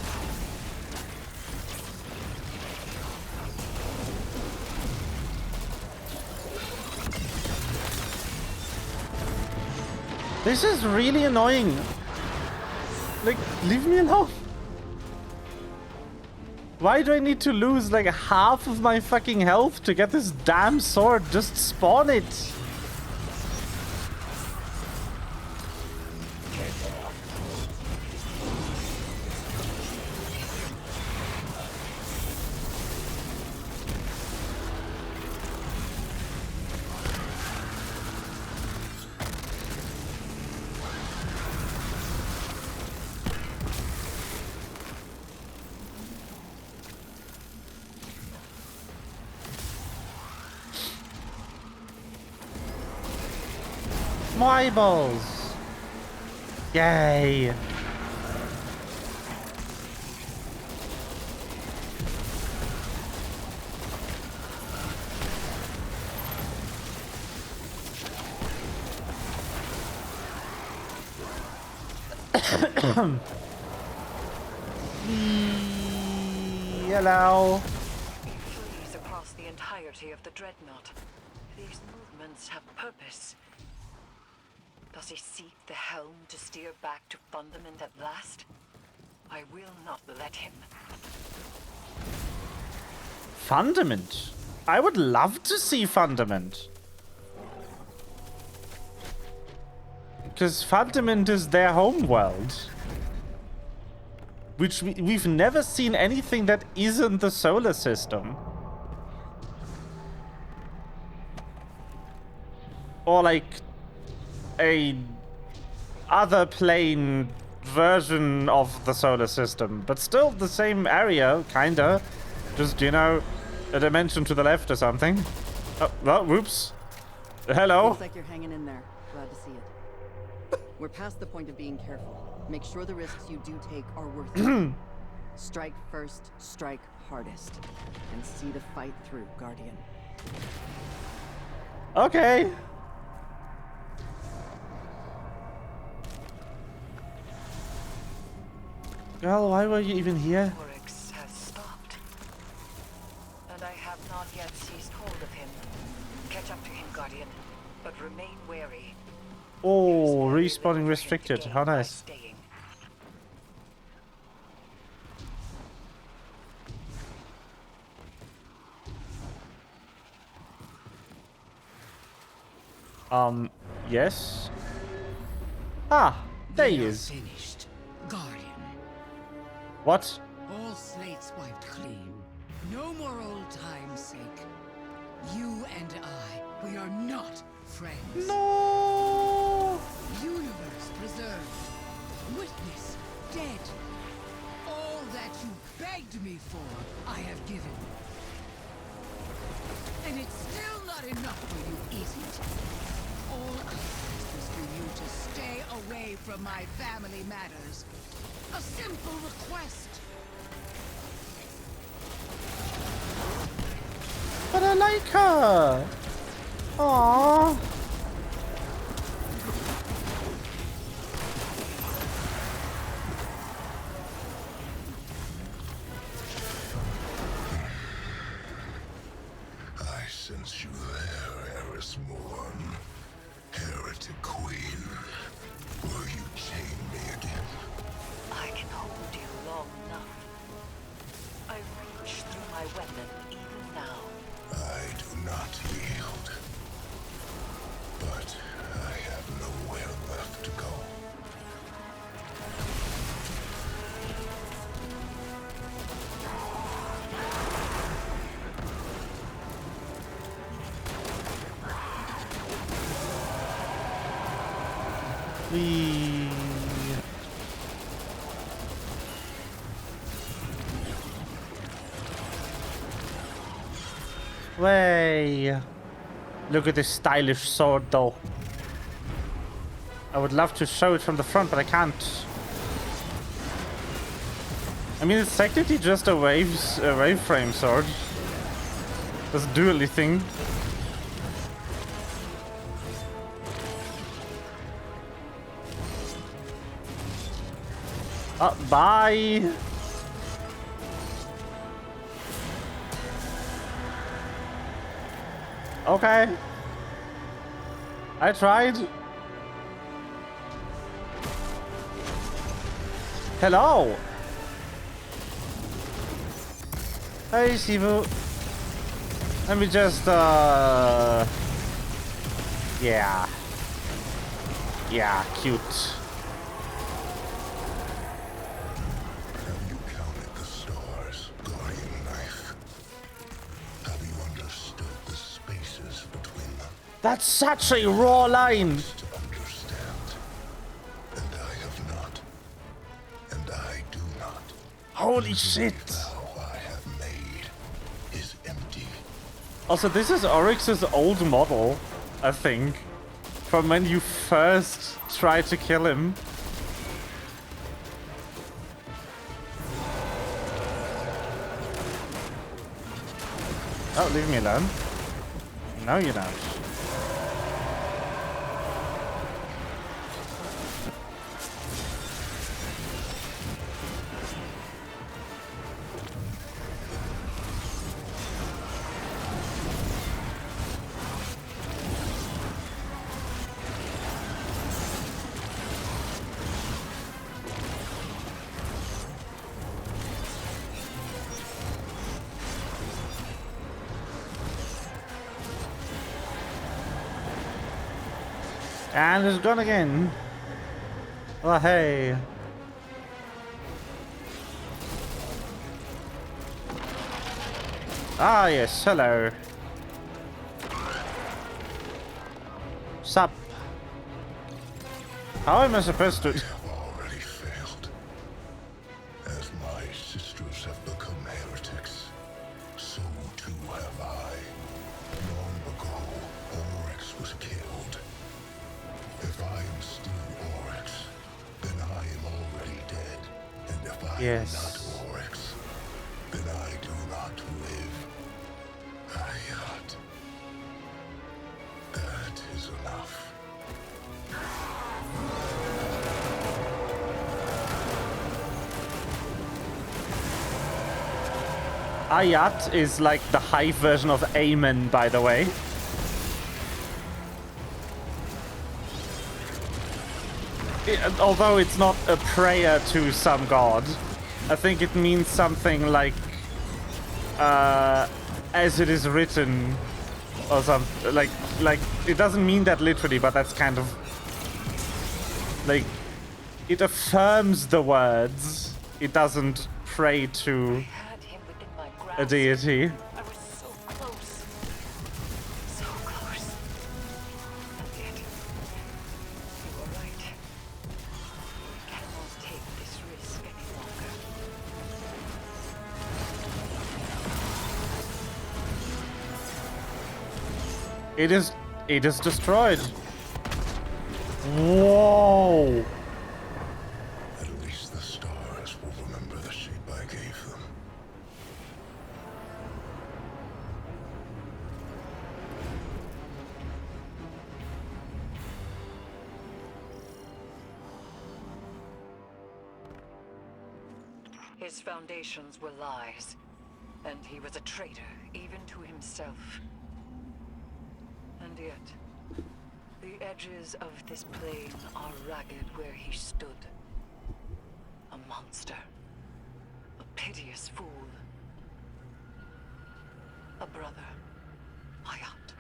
This is really annoying. Like, leave me alone. Why do I need to lose like half of my fucking health to get this damn sword? Just spawn it. My balls. Yay. Hello. Flees across the entirety of the dreadnought. These movements have purpose. Does he seek the helm to steer back to Fundament at last? I will not let him. Fundament. I would love to see Fundament. Because Fundament is their home world. Which we've never seen anything that isn't the solar system. Or like a other plane version of the solar system. But still the same area, kinda. Just, you know, a dimension to the left or something. Oh, well, whoops. Hello. Looks like you're hanging in there. Glad to see it. We're past the point of being careful. Make sure the risks you do take are worth it. Strike first, strike hardest. And see the fight through, Guardian. Okay. Girl, why were you even here? Oryx has stopped. And I have not yet seized hold of him. Catch up to him, Guardian. But remain wary. Oh, There's very respawning little restricted. to gain How by nice. staying. Yes. Ah, there he We are is. Finished, Guardian. What? All slates wiped clean. No more old time's sake. You and I, we are not friends. No. Universe preserved. Witness dead. All that you begged me for, I have given. And it's still not enough for you, is it? All I asked was for you to stay away from my family matters. A simple request. But I like her. Aww. I sense you there, Eris Morn. Heretic Queen, will you chain me again? I can hold you long enough. I reach through my weapon even now. I do not yield. But I have nowhere left to go. Way. Look at this stylish sword, though. I would love to show it from the front, but I can't. I mean, it's technically just a wave frame sword. Doesn't do anything. Bye. Okay. I tried. Hello. Hey, Sivu. Let me just, yeah. Yeah, cute. Have you counted the stars, Guardian Knife? Have you understood the spaces between them? That's such a raw line. To understand. And I have not. And I do not. Holy shit. Vow I have made is empty. Also, this is Oryx's old model, I think. From when you first tried to kill him. Oh, leave me alone. No, you don't. And it's gone again. Oh, hey. Ah, yes. Hello. Sup? How am I supposed to... I have already failed. As my sisters have become heretics, so too have I. Long ago, Oryx was killed. If I am still Oryx, then I am already dead. And if I am not Oryx, then I do not live. Ayat. That is enough. Ayat is like the high version of Amen, by the way. Although it's not a prayer to some god, I think it means something like, as it is written, or something, like, it doesn't mean that literally, but that's kind of, like, it affirms the words, it doesn't pray to Had him within my grasp. a deity. I was so close. So close. And yet, you were right. We cannot take this risk any longer. It is destroyed. Whoa. At least the stars will remember the shape I gave them. His foundations were lies, and he was a traitor even to himself. And yet, The edges of this plane are ragged where he stood. A monster. A piteous fool. A brother. Hayat.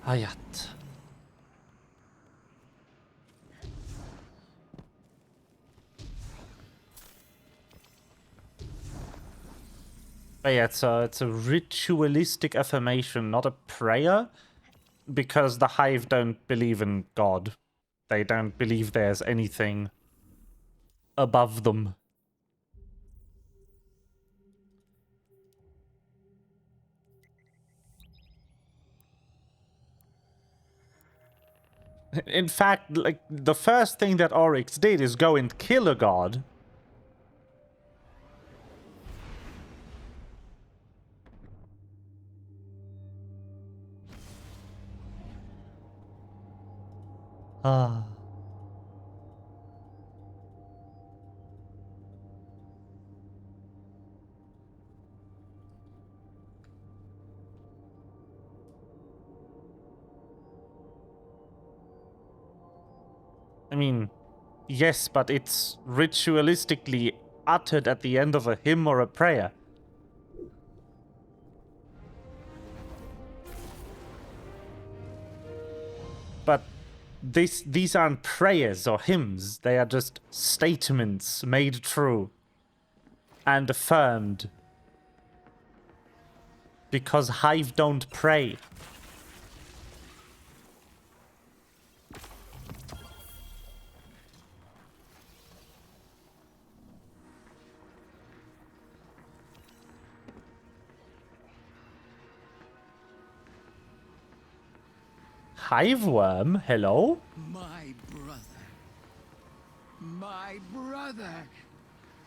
Hayat. But yeah, it's a ritualistic affirmation, not a prayer, because the Hive don't believe in God. They don't believe there's anything above them. In fact, like, the first thing that Oryx did is go and kill a god. Ah. I mean, yes, but it's ritualistically uttered at the end of a hymn or a prayer. But these aren't prayers or hymns. They are just statements made true and affirmed. Because Hive don't pray. Hiveworm, hello? My brother. My brother.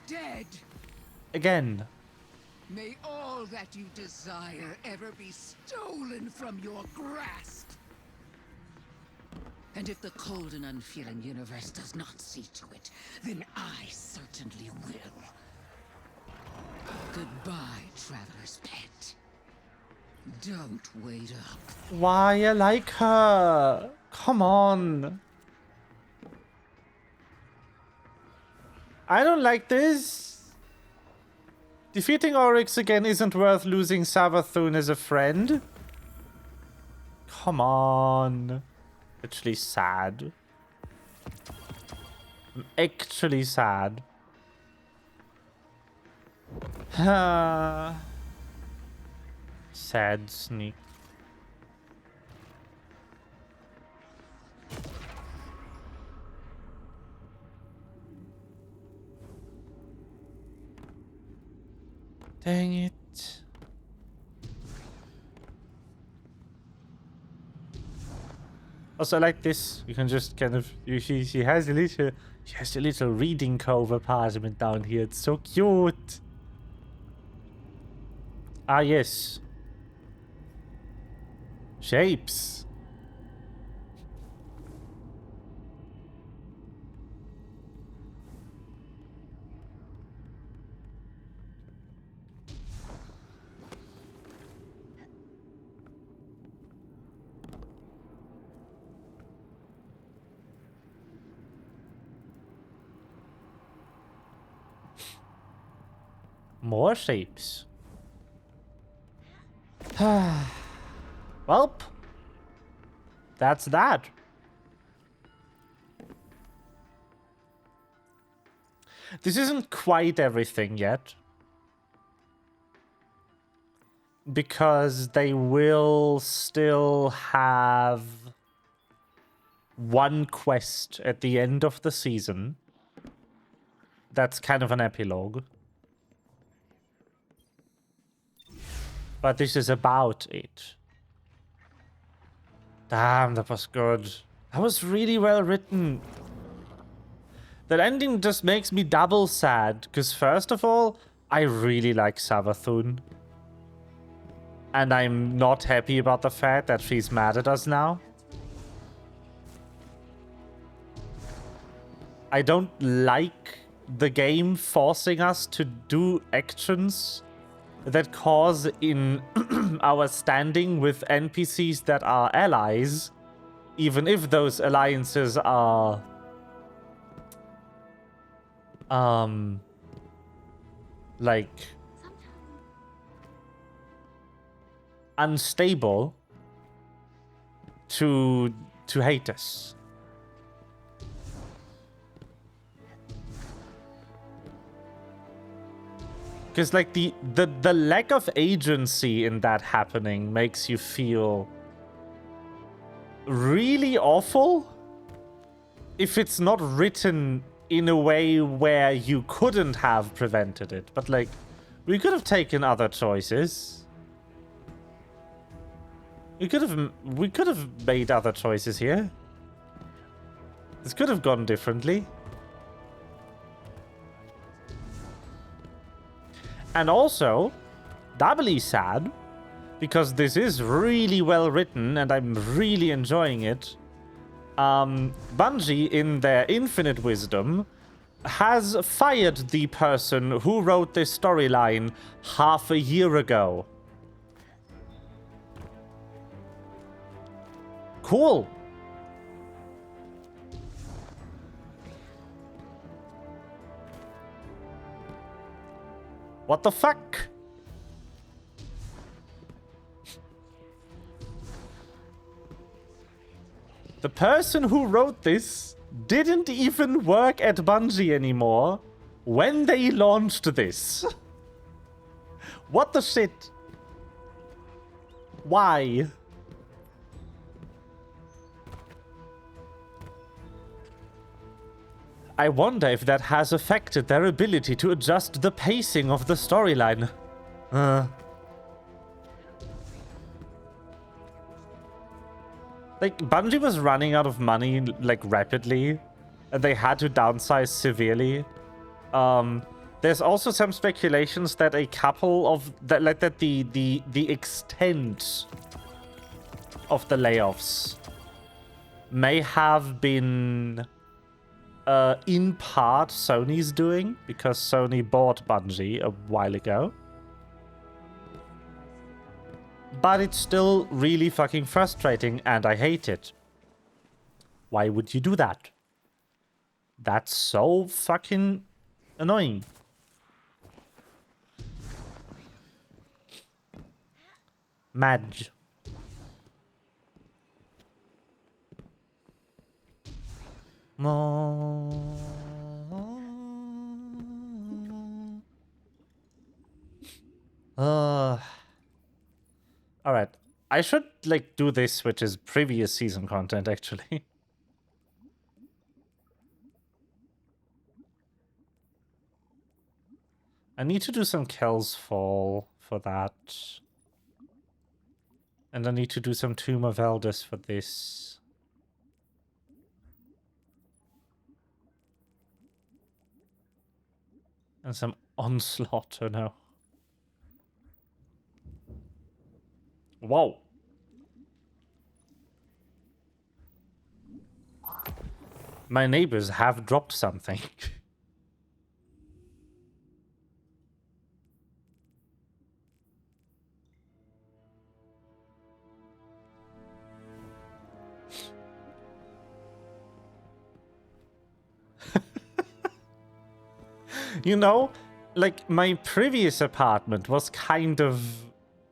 Dead. Again. May all that you desire ever be stolen from your grasp. And if the cold and unfeeling universe does not see to it, then I certainly will. Goodbye, traveler's pet. Don't wait up. Why I like her? Come on. I don't like this. Defeating Oryx again isn't worth losing Savathun as a friend. Come on. Actually sad. I'm actually sad. Sad sneak. Dang it. Also, I like this. You can just kind of... She has a little reading cove apartment down here. It's so cute. Ah, yes. Shapes. More shapes. Welp. That's that. This isn't quite everything yet. Because they will still have one quest at the end of the season. That's kind of an epilogue. But this is about it. Damn, that was good. That was really well written. That ending just makes me double sad. Because first of all, I really like Savathun. And I'm not happy about the fact that she's mad at us now. I don't like the game forcing us to do actions that cause in our standing with NPCs that are allies, even if those alliances are like unstable, to hate us. Because like the lack of agency in that happening makes you feel really awful if it's not written in a way where you couldn't have prevented it. But like, we could have taken other choices. We could have made other choices here. This could have gone differently. And also, doubly sad, because this is really well written and I'm really enjoying it. Bungie, in their infinite wisdom, has fired the person who wrote this storyline half a year ago. Cool. What the fuck? The person who wrote this didn't even work at Bungie anymore when they launched this. What the shit? Why? I wonder if that has affected their ability to adjust the pacing of the storyline. Like, Bungie was running out of money, like, rapidly, and they had to downsize severely. There's also some speculations that a couple of the extent of the layoffs may have been in part Sony's doing, because Sony bought Bungie a while ago. But it's still really fucking frustrating, and I hate it. Why would you do that? That's so fucking annoying. Madge. Alright. I should, like, do this, which is previous season content, actually. I need to do some Kel's Fall for that. And I need to do some Tomb of Elders for this. And some Onslaught, oh no. Whoa. My neighbors have dropped something. You know, like, my previous apartment was kind of,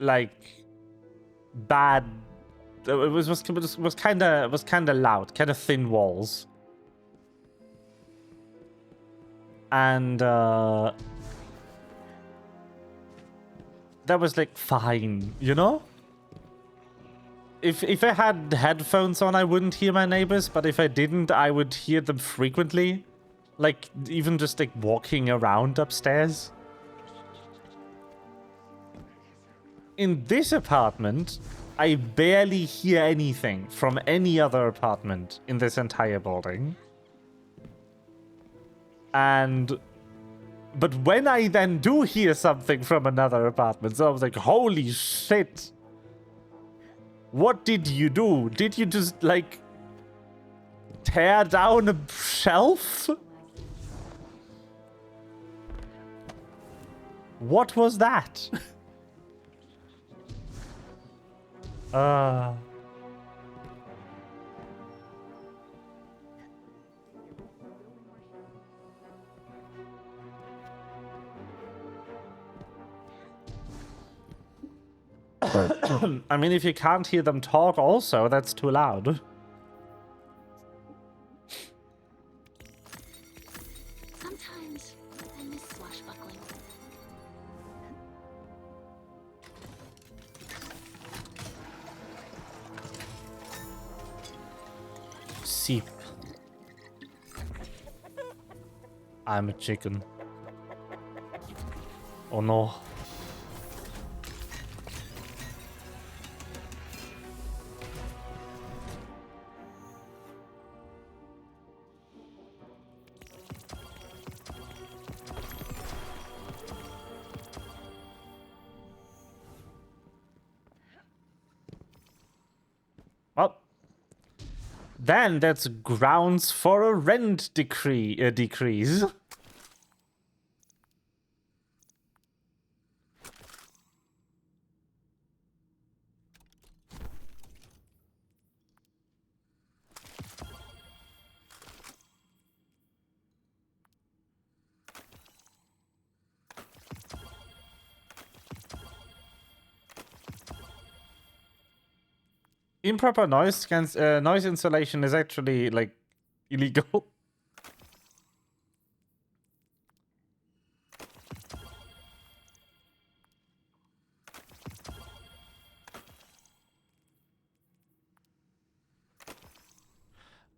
like, bad. It was kind of loud, kind of thin walls, and that was, like, fine, you know. If I had headphones on, I wouldn't hear my neighbors, but if I didn't, I would hear them frequently. Like, even just, like, walking around upstairs. In this apartment, I barely hear anything from any other apartment in this entire building. But when I then do hear something from another apartment, so I was like, holy shit. What did you do? Did you just, like, tear down a shelf? What was that? Ah. I mean, if you can't hear them talk also, that's too loud. Sometimes I miss swashbuckling. Seep. I'm a chicken. Oh no. Well, then that's grounds for a rent decrease. Improper noise noise insulation is actually like illegal.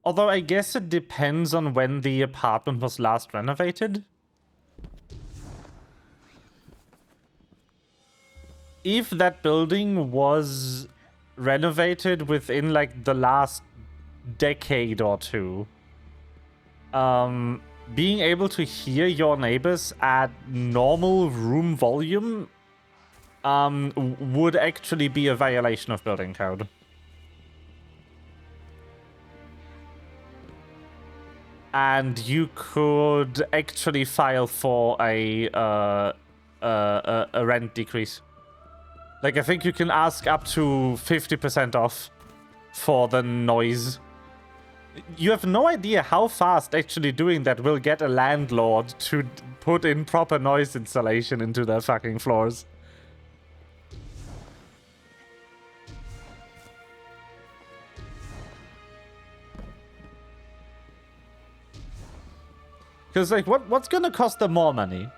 Although I guess it depends on when the apartment was last renovated. If that building was renovated within like the last decade or two, being able to hear your neighbors at normal room volume would actually be a violation of building code. And you could actually file for a rent decrease. Like, I think you can ask up to 50% off for the noise. You have no idea how fast actually doing that will get a landlord to put in proper noise insulation into their fucking floors. Because, like, what's gonna cost them more money?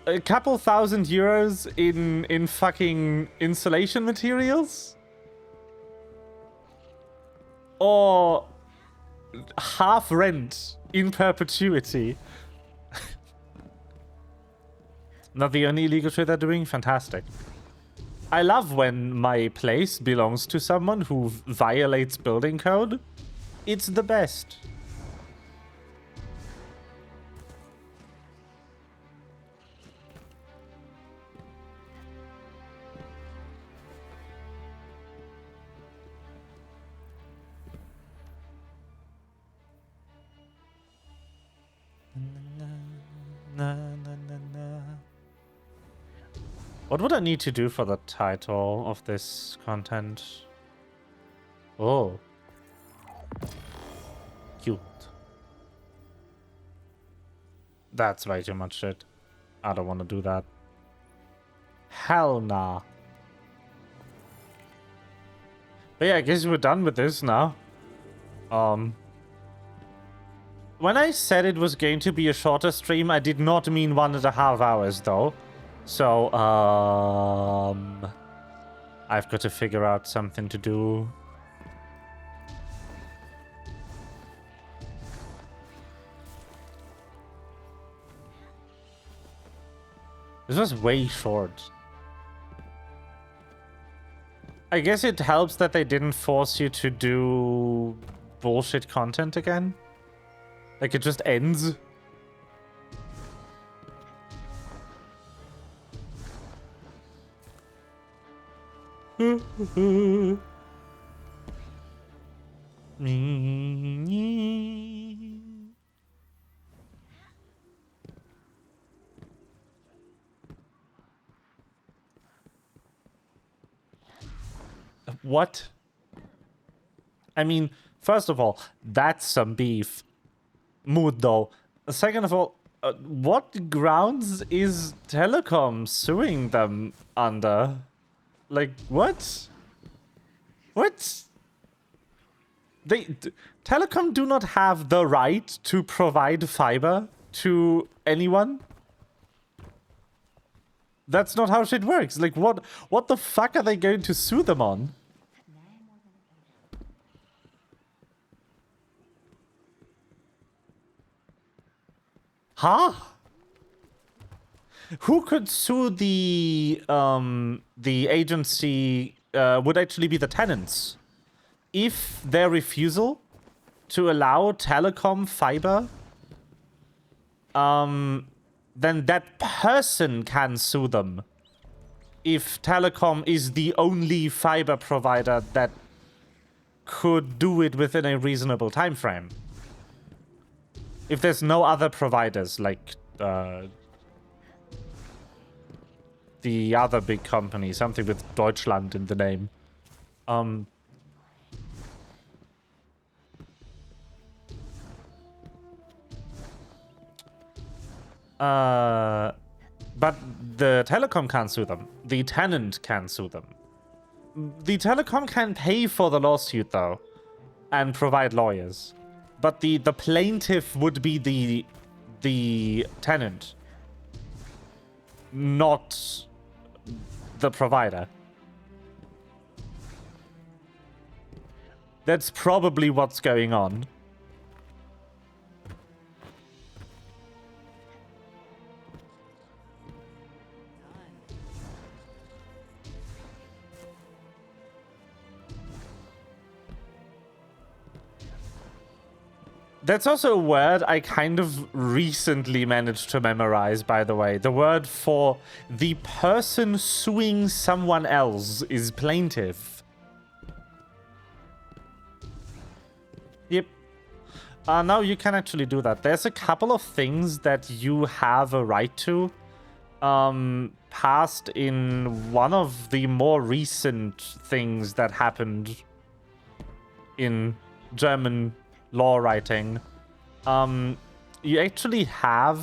A couple €1,000 in fucking insulation materials? Or half rent in perpetuity? Not the only illegal trade they're doing? Fantastic. I love when my place belongs to someone who violates building code. It's the best. What would I need to do for the title of this content? Oh. Cute. That's way too much shit. I don't want to do that. Hell nah. But yeah, I guess we're done with this now. When I said it was going to be a shorter stream, I did not mean 1.5 hours though. So, I've got to figure out something to do. This was way short. I guess it helps that they didn't force you to do bullshit content again. Like, it just ends. What? I mean, first of all, that's some beef. Mood, though. Second of all, what grounds is Telecom suing them under? Like, what? What? Telecom do not have the right to provide fiber to anyone? That's not how shit works. Like, what the fuck are they going to sue them on? Huh? Who could sue the agency would actually be the tenants. If their refusal to allow Telecom fiber, then that person can sue them. If Telecom is the only fiber provider that could do it within a reasonable time frame. If there's no other providers, like the other big company, something with Deutschland in the name. But the Telecom can't sue them. The tenant can sue them. The Telecom can pay for the lawsuit, though, and provide lawyers. But the plaintiff would be the tenant, not the provider. That's probably what's going on. That's also a word I kind of recently managed to memorize, by the way. The word for the person suing someone else is plaintiff. Yep. Now you can actually do that. There's a couple of things that you have a right to. Passed in one of the more recent things that happened in German law writing. You actually have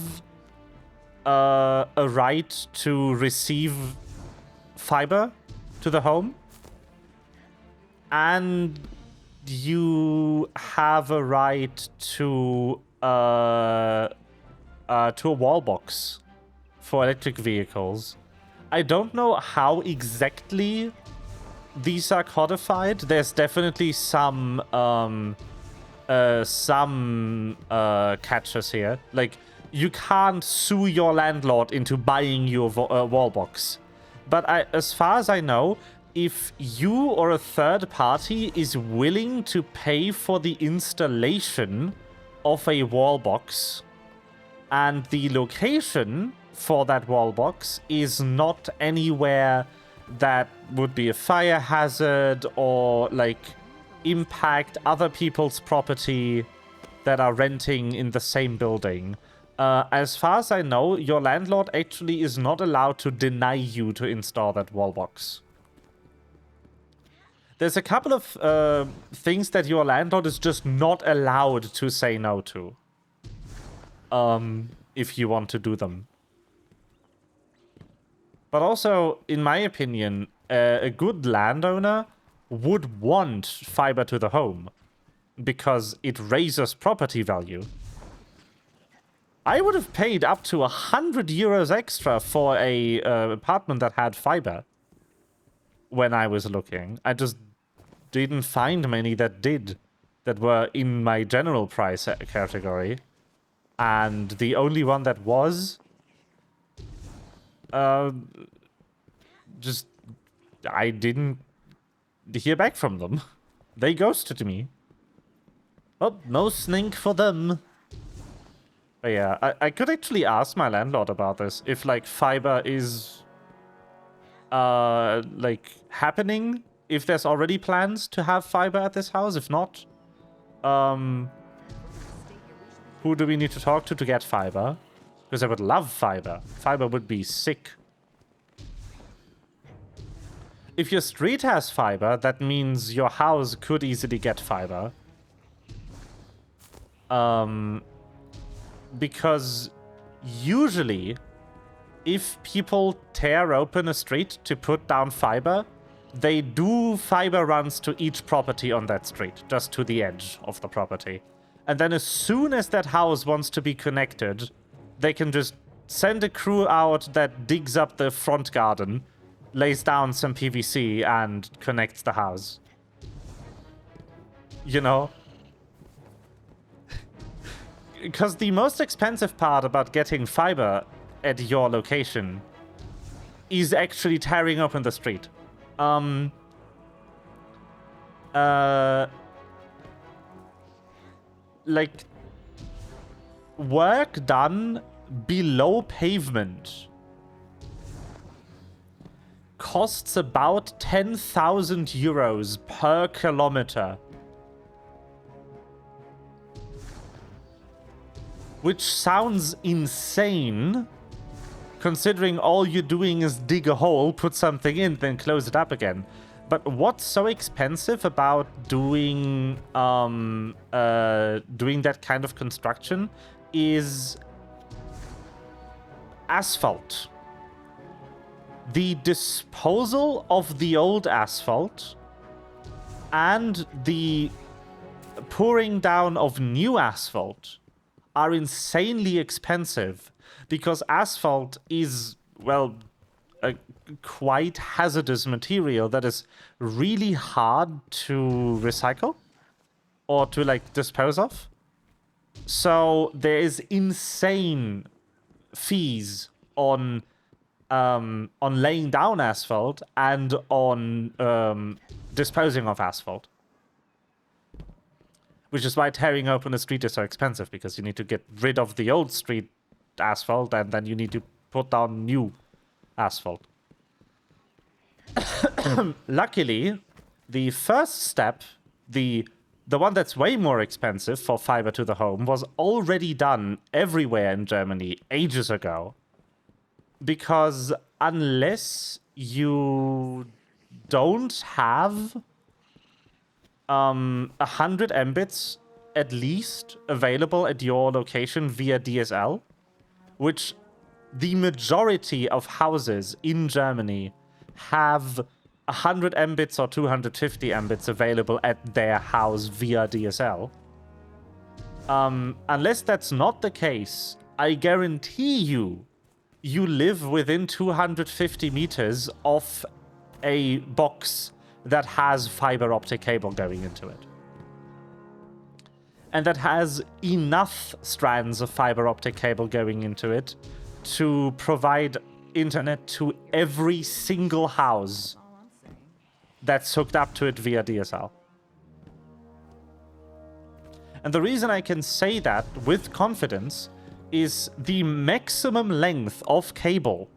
a right to receive fiber to the home, and you have a right to a wall box for electric vehicles. I don't know how exactly these are codified. There's definitely some catches here. Like, you can't sue your landlord into buying your wall box. But as far as I know, if you or a third party is willing to pay for the installation of a wall box, and the location for that wall box is not anywhere that would be a fire hazard or, like, impact other people's property that are renting in the same building. As far as I know, your landlord actually is not allowed to deny you to install that wall box. There's a couple of things that your landlord is just not allowed to say no to. If you want to do them. But also, in my opinion, a good landowner would want fiber to the home because it raises property value. I would have paid up to 100 euros extra for a apartment that had fiber when I was looking. I just didn't find many that did, that were in my general price category. And the only one that was, just, I didn't hear back from them. They ghosted me. Oh, no snink for them. But yeah, I could actually ask my landlord about this. If, like, fiber is, like, happening. If there's already plans to have fiber at this house. If not, who do we need to talk to get fiber? Because I would love fiber. Fiber would be sick. if your street has fiber, that means your house could easily get fiber. Because usually, if people tear open a street to put down fiber, they do fiber runs to each property on that street, just to the edge of the property. And then as soon as that house wants to be connected, they can just send a crew out that digs up the front garden, lays down some PVC, and connects the house. You know? Because the most expensive part about getting fiber at your location is actually tearing open the street. Like, work done below pavement costs about 10,000 euros per kilometer. Which sounds insane, considering all you're doing is dig a hole, put something in, then close it up again. But what's so expensive about doing that kind of construction is asphalt. The disposal of the old asphalt and the pouring down of new asphalt are insanely expensive, because asphalt is, well, a quite hazardous material that is really hard to recycle or to, like, dispose of. So there is insane fees on laying down asphalt and on disposing of asphalt. Which is why tearing open a street is so expensive, because you need to get rid of the old street asphalt and then you need to put down new asphalt. Luckily, the first step, the one that's way more expensive for fiber to the home, was already done everywhere in Germany ages ago. Because unless you don't have 100 Mbits at least available at your location via DSL, which the majority of houses in Germany have 100 Mbits or 250 Mbits available at their house via DSL. Unless that's not the case, I guarantee you live within 250 meters of a box that has fiber optic cable going into it. And that has enough strands of fiber optic cable going into it to provide internet to every single house that's hooked up to it via DSL. And the reason I can say that with confidence is the maximum length of cable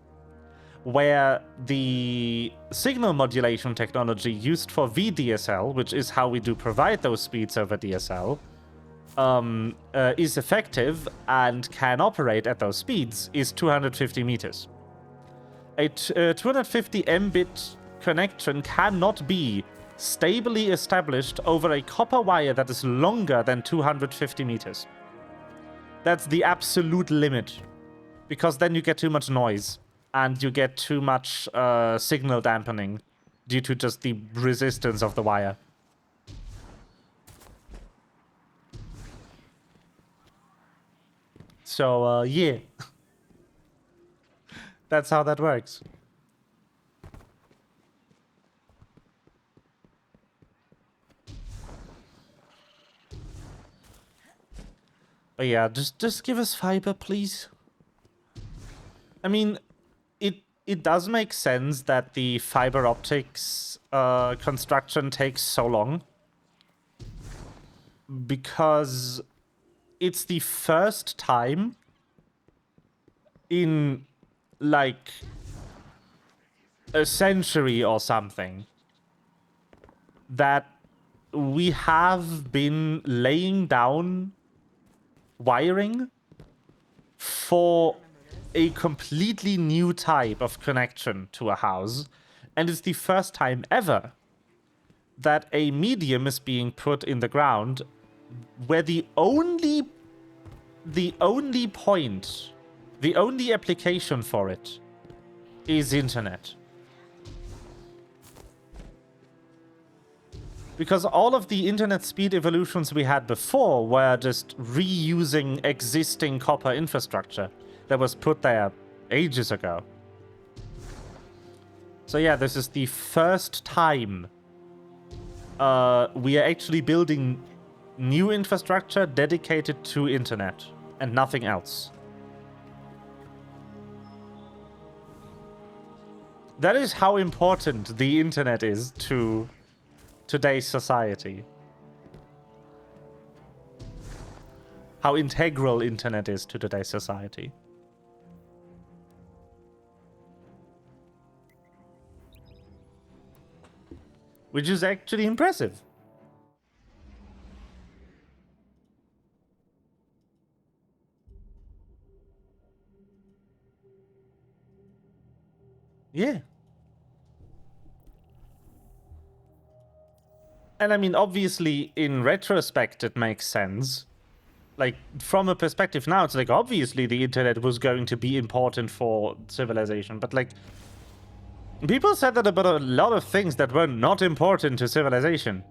where the signal modulation technology used for VDSL, which is how we do provide those speeds over DSL, is effective and can operate at those speeds, is 250 meters. A 250 Mbit connection cannot be stably established over a copper wire that is longer than 250 meters. That's the absolute limit, because then you get too much noise and you get too much signal dampening due to just the resistance of the wire. So, yeah. That's how that works. But yeah, just give us fiber, please. I mean, it does make sense that the fiber optics construction takes so long, because it's the first time in like a century or something that we have been laying down wiring for a completely new type of connection to a house And it's the first time ever that a medium is being put in the ground where the only point, the only application for it is internet. Because all of the internet speed evolutions we had before were just reusing existing copper infrastructure that was put there ages ago. So yeah, this is the first time we are actually building new infrastructure dedicated to internet and nothing else. That is how important the internet is to today's society. How integral internet is to today's society. Which is actually impressive. Yeah. And I mean, obviously, in retrospect, it makes sense. Like, from a perspective now, it's like, obviously, the internet was going to be important for civilization. But, like, people said that about a lot of things that were not important to civilization.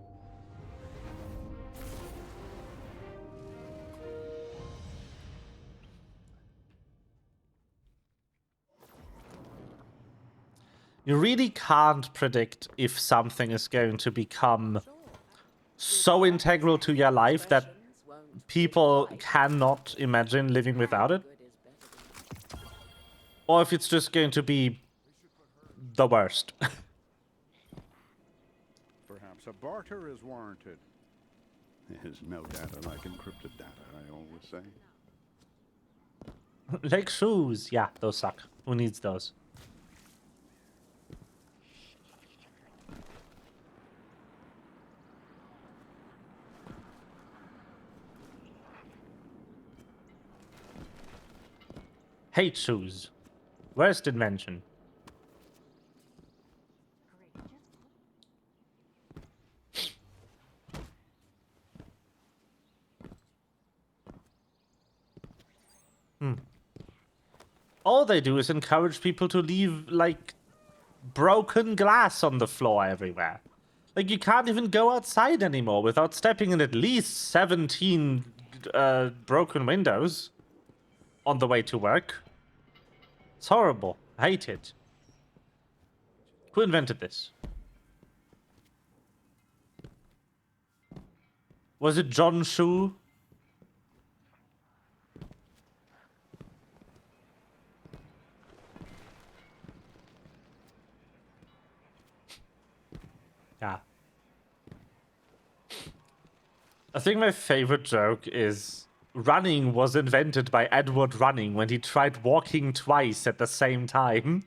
You really can't predict if something is going to become so integral to your life that people cannot imagine living without it. Or if it's just going to be the worst. Perhaps a barter is warranted. There's no data like encrypted data, I always say. Like shoes. Yeah, those suck. Who needs those? Hate shoes. Worst invention. All they do is encourage people to leave, like, broken glass on the floor everywhere. Like, you can't even go outside anymore without stepping in at least 17 broken windows on the way to work. It's horrible. I hate it. Who invented this? Was it John Shoe? Yeah. I think my favorite joke is running was invented by Edward Running when he tried walking twice at the same time.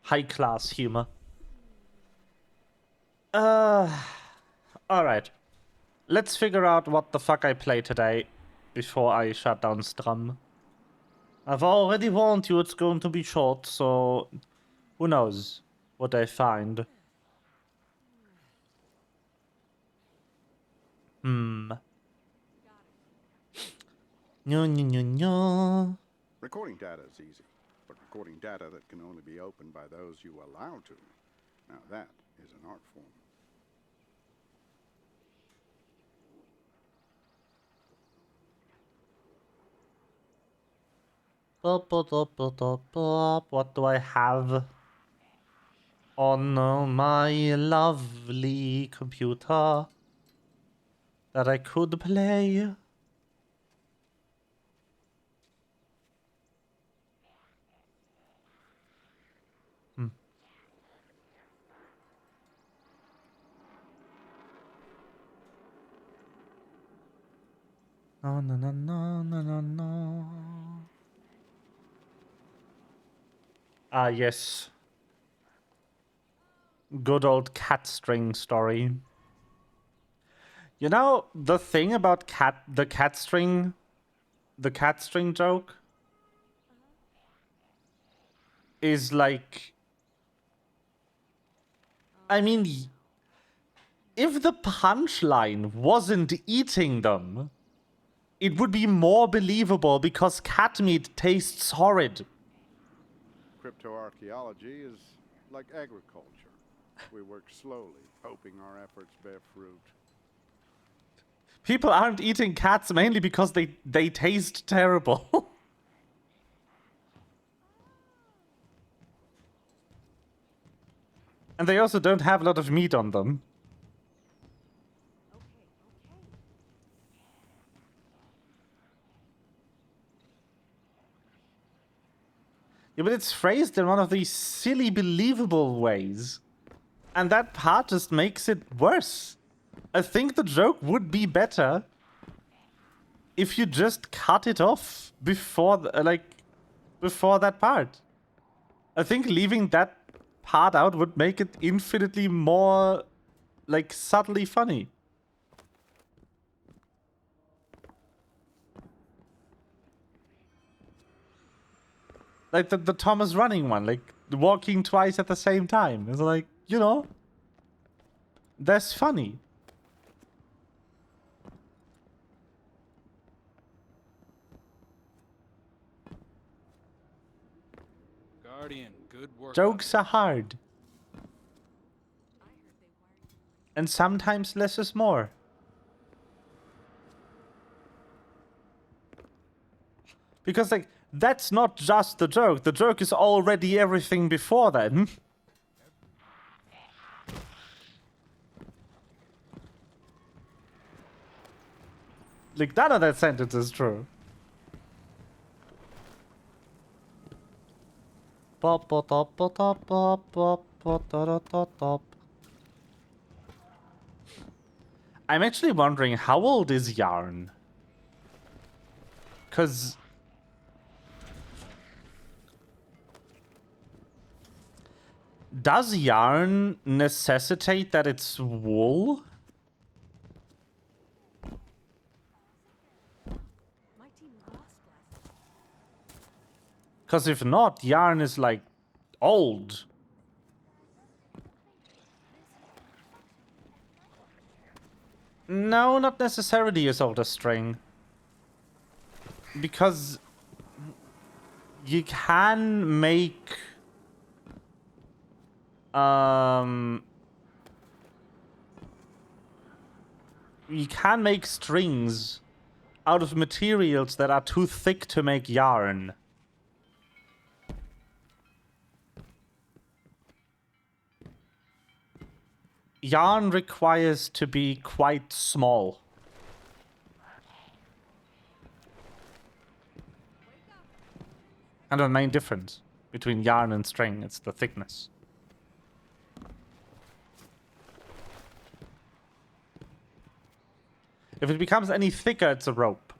High class humor. Alright. Let's figure out what the fuck I play today before I shut down Strum. I've already warned you it's going to be short, so who knows what I find. No, no, no, no. Recording data is easy, but recording data that can only be opened by those you allow to, now that is an art form. What do I have on my lovely computer that I could play? No, no, no, no, no, no, no. Ah, yes. Good old cat string story. You know, the thing about the cat string joke is like, I mean, if the punchline wasn't eating them, it would be more believable because cat meat tastes horrid. Cryptoarchaeology is like agriculture. We work slowly, hoping our efforts bear fruit. People aren't eating cats mainly because they taste terrible. And they also don't have a lot of meat on them. Yeah, but it's phrased in one of these silly, believable ways. And that part just makes it worse. I think the joke would be better if you just cut it off before, before that part. I think leaving that part out would make it infinitely more, subtly funny. Like the Thomas running one, walking twice at the same time. It's like, you know, that's funny. Guardian, good work. Jokes are hard. And sometimes less is more. Because, that's not just the joke. The joke is already everything before then. None of that sentence is true. I'm actually wondering, how old is Yarn? Because does yarn necessitate that it's wool? Because if not, yarn is old. No, not necessarily as old as string. Because you can make you can make strings out of materials that are too thick to make yarn. Yarn requires to be quite small. And the main difference between yarn and string is the thickness. If it becomes any thicker, it's a rope.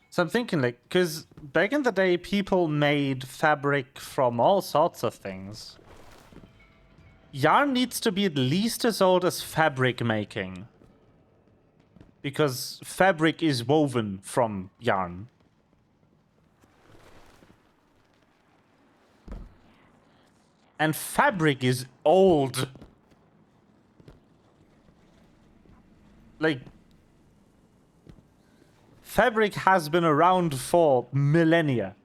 So I'm thinking, because back in the day, people made fabric from all sorts of things. Yarn needs to be at least as old as fabric making. Because fabric is woven from yarn. And fabric is old. Fabric has been around for millennia.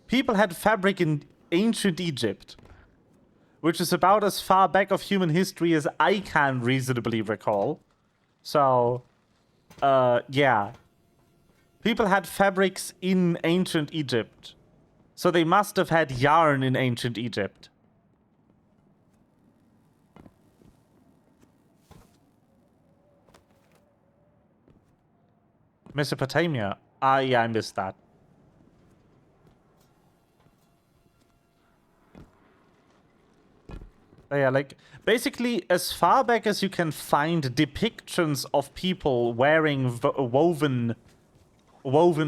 People had fabric in ancient Egypt, which is about as far back of human history as I can reasonably recall. So, yeah. People had fabrics in ancient Egypt. So they must have had yarn in ancient Egypt. Mesopotamia. Ah, yeah, I missed that. But yeah, like, basically, as far back as you can find depictions of people wearing woven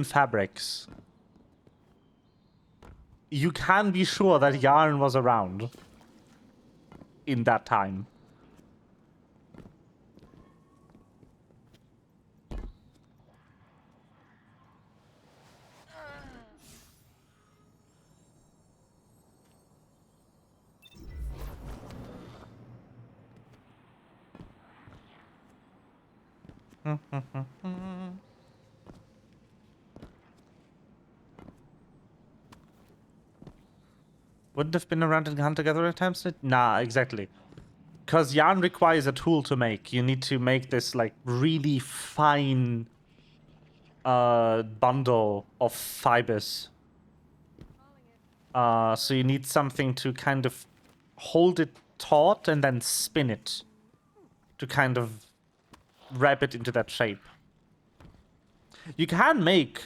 fabrics, you can be sure that yarn was around in that time. Wouldn't have been around in hunter-gatherer attempts? Nah, exactly. Because yarn requires a tool to make. You need to make this, like, really fine bundle of fibers. So you need something to kind of hold it taut and then spin it to kind of wrap it into that shape. You can make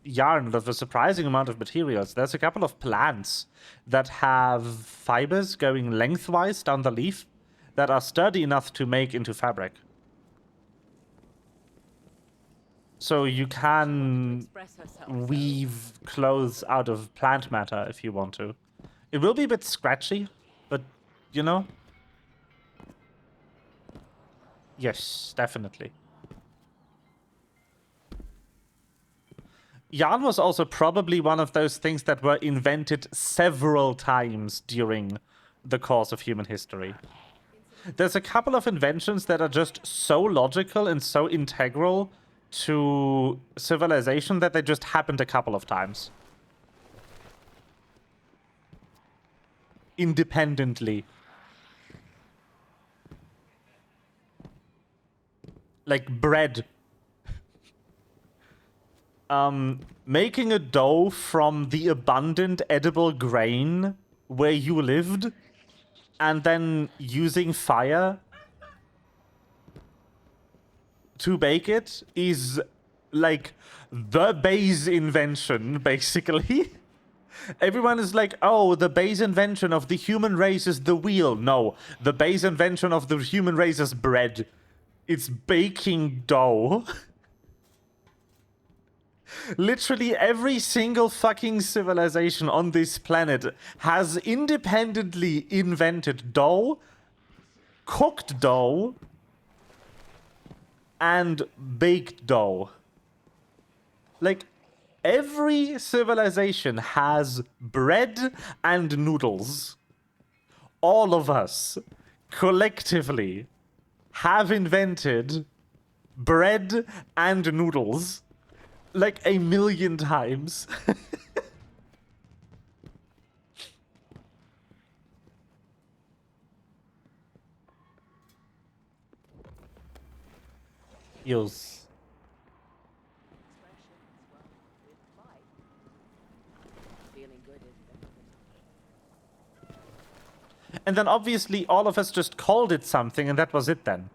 yarn with a surprising amount of materials. There's a couple of plants that have fibers going lengthwise down the leaf that are sturdy enough to make into fabric. So you can weave clothes out of plant matter if you want to. It will be a bit scratchy, but, you know. Yes, definitely. Yarn was also probably one of those things that were invented several times during the course of human history. There's a couple of inventions that are just so logical and so integral to civilization that they just happened a couple of times. Independently. Like bread. Making a dough from the abundant edible grain where you lived, and then using fire to bake it is like the base invention, basically. Everyone is like, oh, the base invention of the human race is the wheel. No, the base invention of the human race is bread. It's baking dough. Literally every single fucking civilization on this planet has independently invented dough, cooked dough, and baked dough. Like, every civilization has bread and noodles. All of us, collectively, have invented bread and noodles. Like 1,000,000 times. Yes. And then obviously all of us just called it something and that was it then.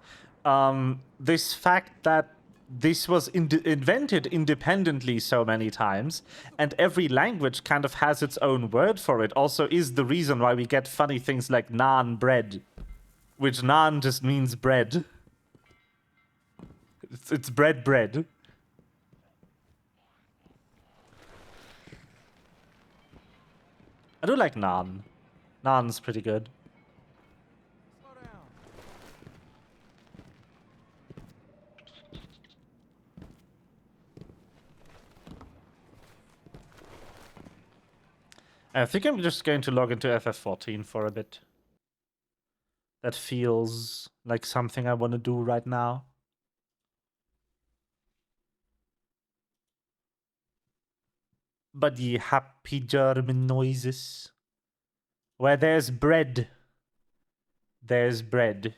This fact that this was invented independently so many times, and every language kind of has its own word for it, also is the reason why we get funny things like naan bread, which naan just means bread. It's bread. I do like naan. Naan's pretty good. I think I'm just going to log into FF14 for a bit. That feels like something I want to do right now. But ye happy German noises. Where there's bread, there's bread.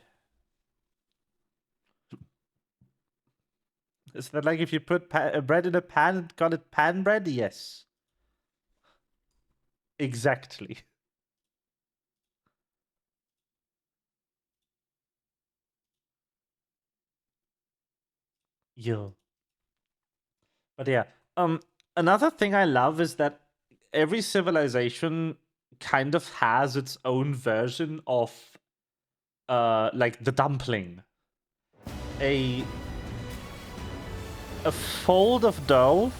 Is that like if you put bread in a pan and call it pan bread? Yes. Exactly. Yeah. But yeah, another thing I love is that every civilization kind of has its own version of like the dumpling. A fold of dough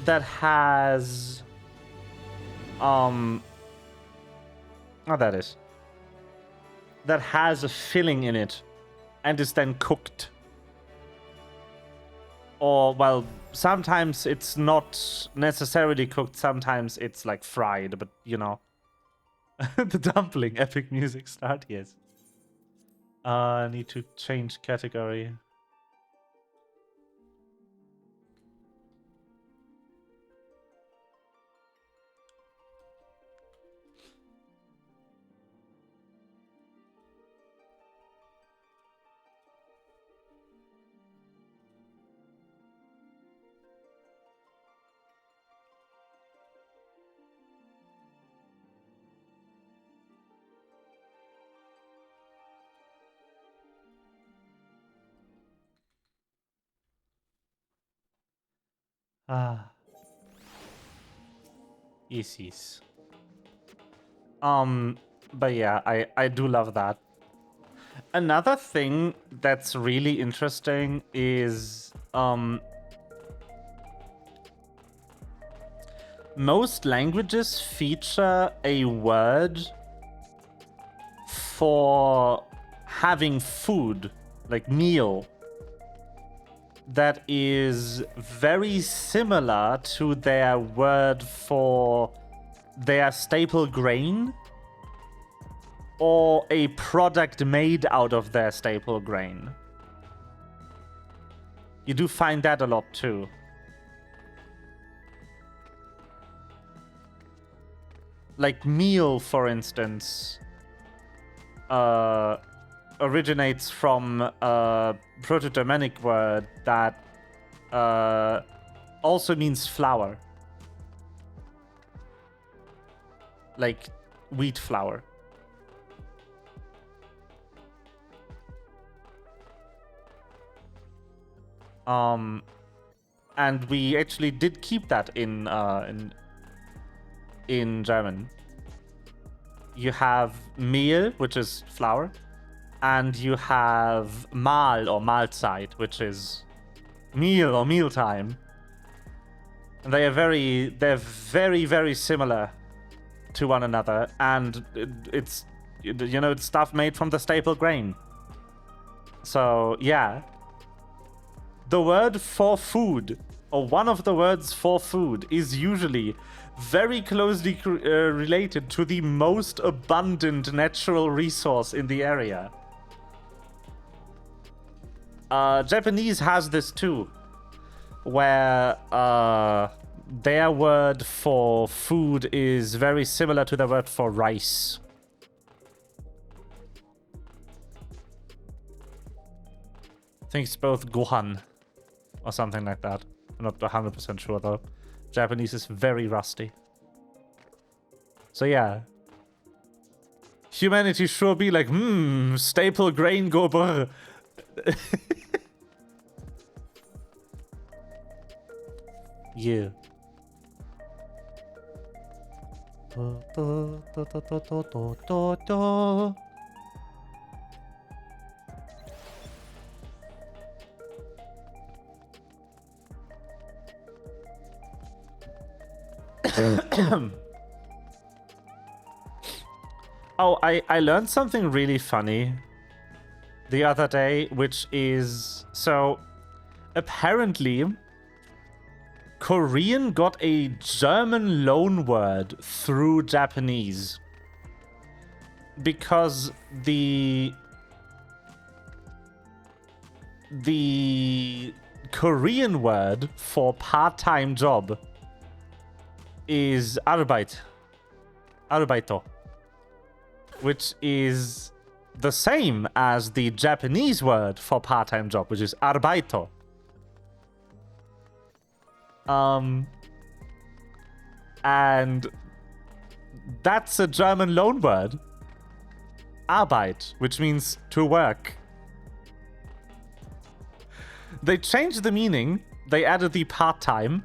that has that has a filling in it and is then cooked. Or, well, sometimes it's not necessarily cooked, sometimes it's like fried, but you know. The dumpling, epic music start, yes. I need to change category. Ah. Yes. But yeah, I do love that. Another thing that's really interesting is most languages feature a word for having food, like meal, that is very similar to their word for their staple grain or a product made out of their staple grain. You do find that a lot too. Like meal, for instance, originates from a Proto-Germanic word that also means flour. Like wheat flour. And we actually did keep that in German. You have Mehl, which is flour, and you have Mahl or Mahlzeit, which is meal or mealtime. And they're very, very similar to one another, and it's, you know, it's stuff made from the staple grain. So yeah, the word for food, or one of the words for food, is usually very closely related to the most abundant natural resource in the area. Japanese has this too, where their word for food is very similar to the word for rice. I think it's both gohan or something like that. I'm not 100% sure though. Japanese is very rusty. So yeah. Humanity sure be like, staple grain go brr. Yeah. Oh, I learned something really funny the other day, which is, so apparently Korean got a German loanword through Japanese because the Korean word for part-time job is Arbeito, which is the same as the Japanese word for part-time job, which is Arbeito. And that's a German loanword. Arbeit, which means to work. They changed the meaning. They added the part-time,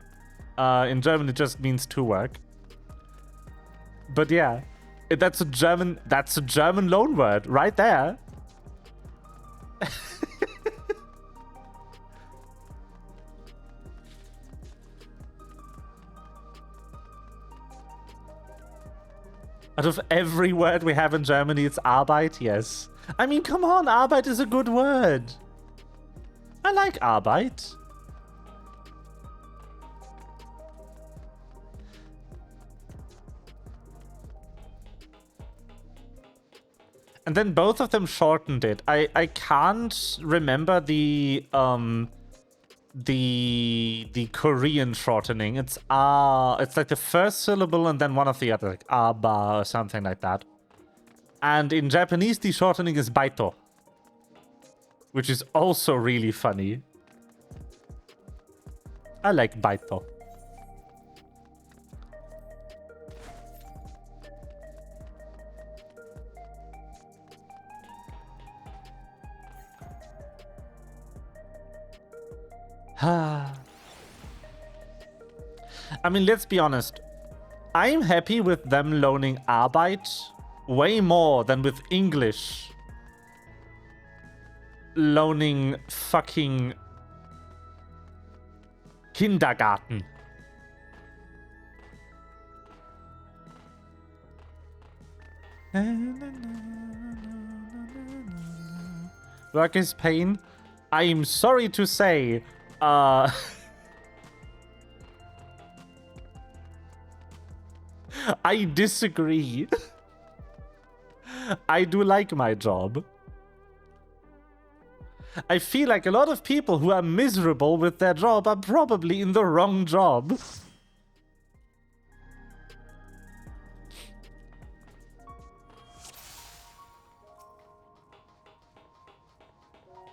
In German, it just means to work. But yeah, that's a German loan word right there. Out of every word we have in Germany, it's Arbeit, yes. I mean, come on, Arbeit is a good word. I like Arbeit. And then both of them shortened it. I can't remember the Korean shortening. It's like the first syllable and then one of the other, like aba or something like that. And in Japanese, the shortening is baito, which is also really funny. I like baito. I mean, let's be honest. I'm happy with them loaning Arbeit way more than with English loaning fucking Kindergarten. Work is pain. I'm sorry to say, I disagree. I do like my job. I feel like a lot of people who are miserable with their job are probably in the wrong job.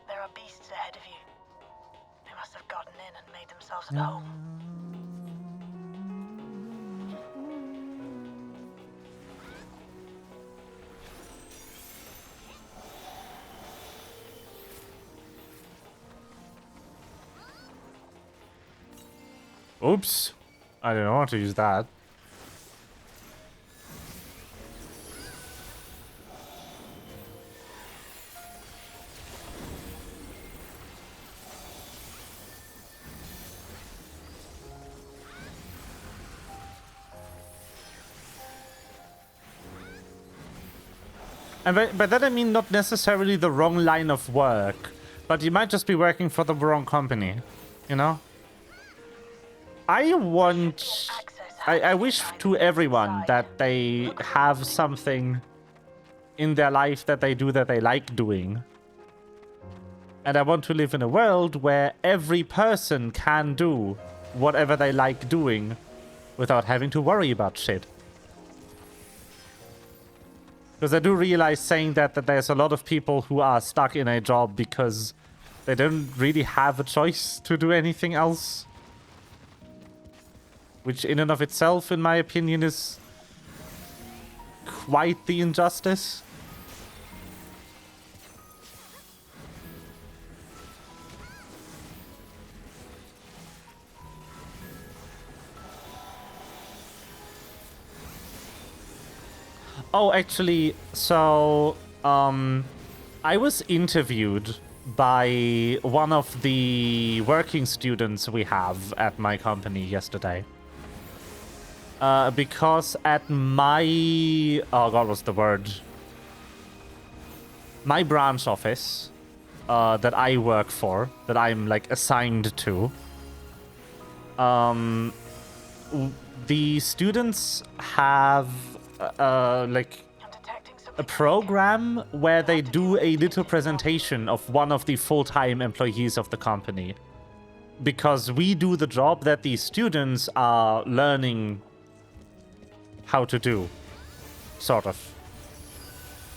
There are beasts ahead of you. They must have gotten in and made themselves at home. Oops. I didn't want to use that. And by that I mean not necessarily the wrong line of work, but you might just be working for the wrong company, you know? I wish to everyone that they have something in their life that they do that they like doing. And I want to live in a world where every person can do whatever they like doing without having to worry about shit. Because I do realize saying that there's a lot of people who are stuck in a job because they don't really have a choice to do anything else. Which in and of itself, in my opinion, is quite the injustice. Oh, actually, so I was interviewed by one of the working students we have at my company yesterday. Because at my... oh god, what's the word? My branch office that I work for, that I'm like assigned to, the students have like a program where they do a little presentation of one of the full-time employees of the company. Because we do the job that the students are learning how to do, sort of.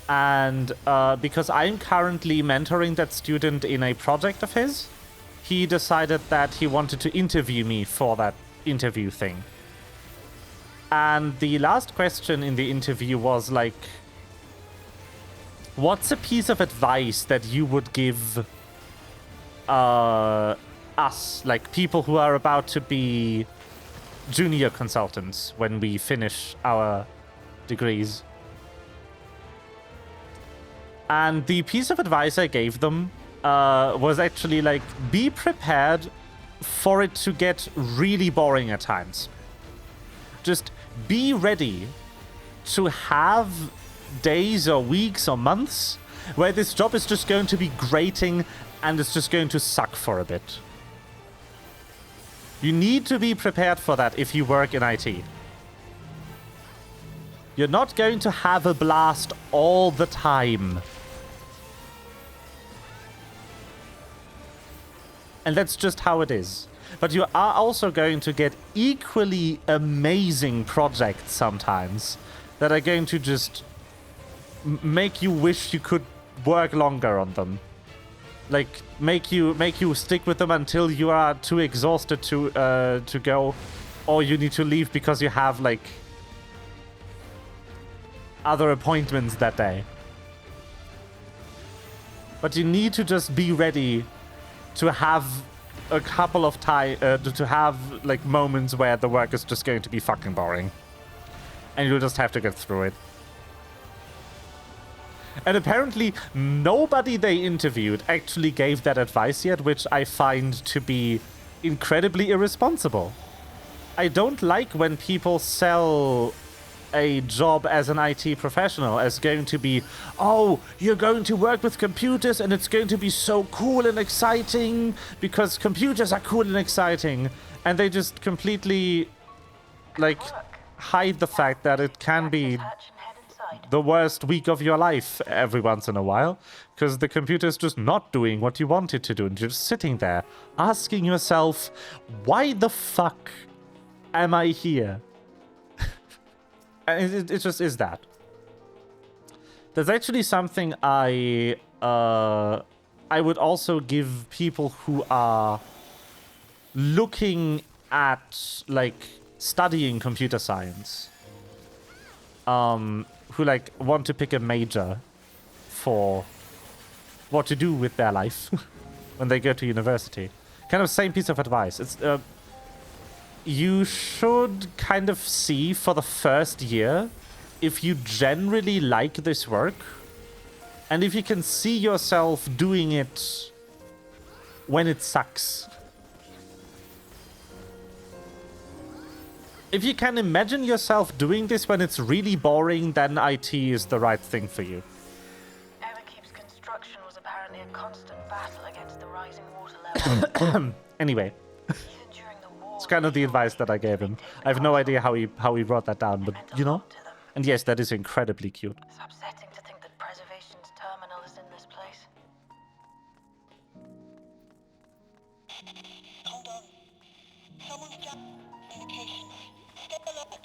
And because I'm currently mentoring that student in a project of his, he decided that he wanted to interview me for that interview thing. And the last question in the interview was like, what's a piece of advice that you would give us, like people who are about to be junior consultants when we finish our degrees. And the piece of advice I gave them was actually like, be prepared for it to get really boring at times. Just be ready to have days or weeks or months where this job is just going to be grating and it's just going to suck for a bit. You need to be prepared for that if you work in IT. You're not going to have a blast all the time. And that's just how it is. But you are also going to get equally amazing projects sometimes that are going to just make you wish you could work longer on them. Like, make you stick with them until you are too exhausted to go, or you need to leave because you have, like, other appointments that day. But you need to just be ready to have a couple of to have like moments where the work is just going to be fucking boring, and you'll just have to get through it. And apparently nobody they interviewed actually gave that advice yet, which I find to be incredibly irresponsible. I don't like when people sell a job as an IT professional as going to be, oh, you're going to work with computers and it's going to be so cool and exciting because computers are cool and exciting, and they just completely like hide the fact that it can be the worst week of your life every once in a while because the computer's just not doing what you want it to do, and you're just sitting there asking yourself, why the fuck am I here? It just is that. There's actually something I would also give people who are looking at like studying computer science, who like want to pick a major for what to do with their life when they go to university. Kind of same piece of advice. It's you should kind of see for the first year if you generally like this work and if you can see yourself doing it when it sucks. If you can imagine yourself doing this when it's really boring, then IT is the right thing for you. Everkeep's construction was apparently a constant battle against the rising water level. Anyway. It's kind of the advice that I gave him. I have no idea how he wrote that down, but you know? And yes, that is incredibly cute. It's upsetting to think that Preservation's terminal is in this place. Hold on. Someone's got communications. Step alert.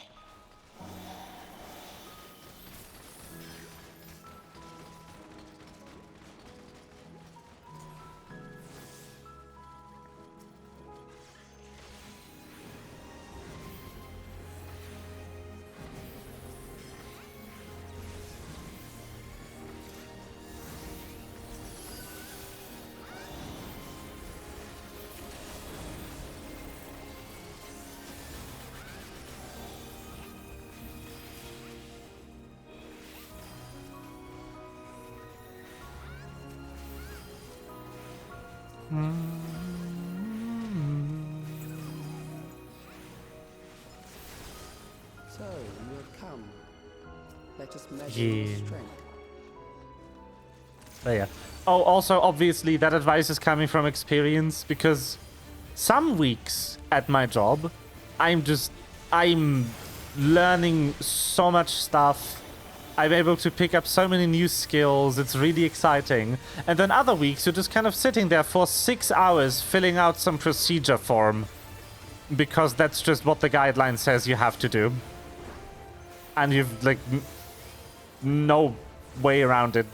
So, you have come. Let us measure Yeah. your strength. But yeah. Oh, also, obviously, that advice is coming from experience, because some weeks at my job, I'm learning so much stuff. I'm able to pick up so many new skills. It's really exciting. And then other weeks, you're just kind of sitting there for 6 hours filling out some procedure form, because that's just what the guideline says you have to do. And you've, like, no way around it.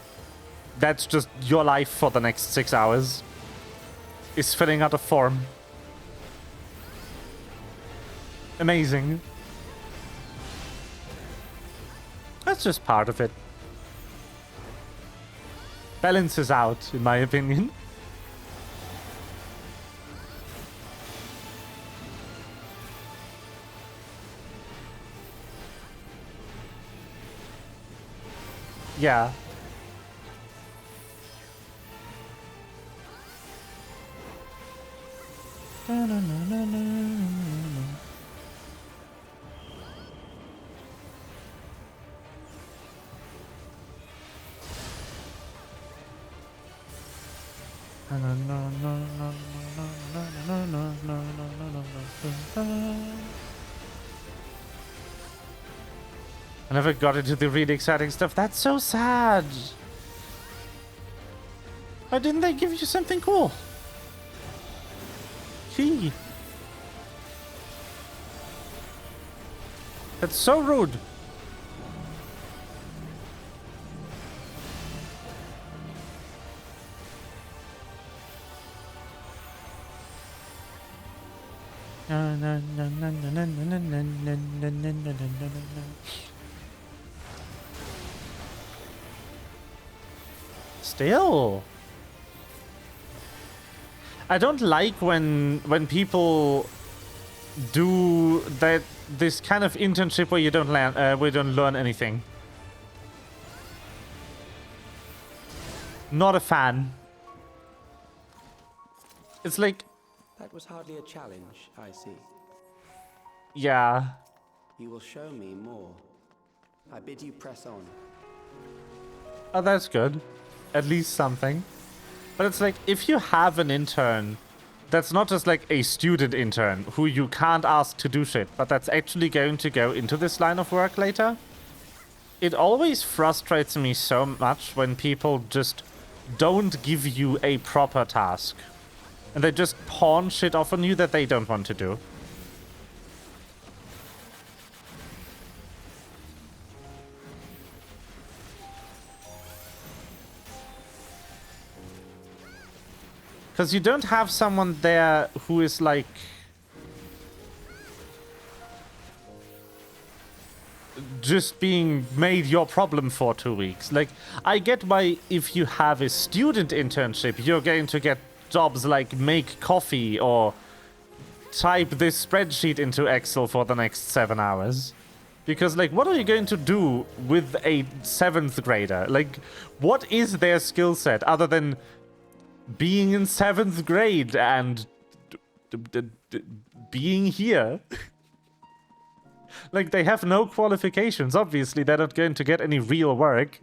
That's just your life for the next 6 hours, is filling out a form. Amazing. That's just part of it. Balances out, in my opinion. Yeah. I never got into the really exciting stuff. That's so sad. Why didn't they give you something cool? Gee. That's so rude. Still, I don't like when people do this kind of internship where you don't learn anything. Not a fan. It's like, That was hardly a challenge, I see. yeah. You will show me more. I bid you press on. Oh, that's good. At least something. But it's like, if you have an intern that's not just like a student intern who you can't ask to do shit, but that's actually going to go into this line of work later, it always frustrates me so much when people just don't give you a proper task. And they just pawn shit off on you that they don't want to do. Because you don't have someone there who is like... just being made your problem for 2 weeks. Like, I get why if you have a student internship, you're going to get jobs like make coffee or type this spreadsheet into Excel for the next 7 hours. Because, like, what are you going to do with a 7th grader? Like, what is their skill set other than being in 7th grade and being here? Like, they have no qualifications. Obviously, they're not going to get any real work.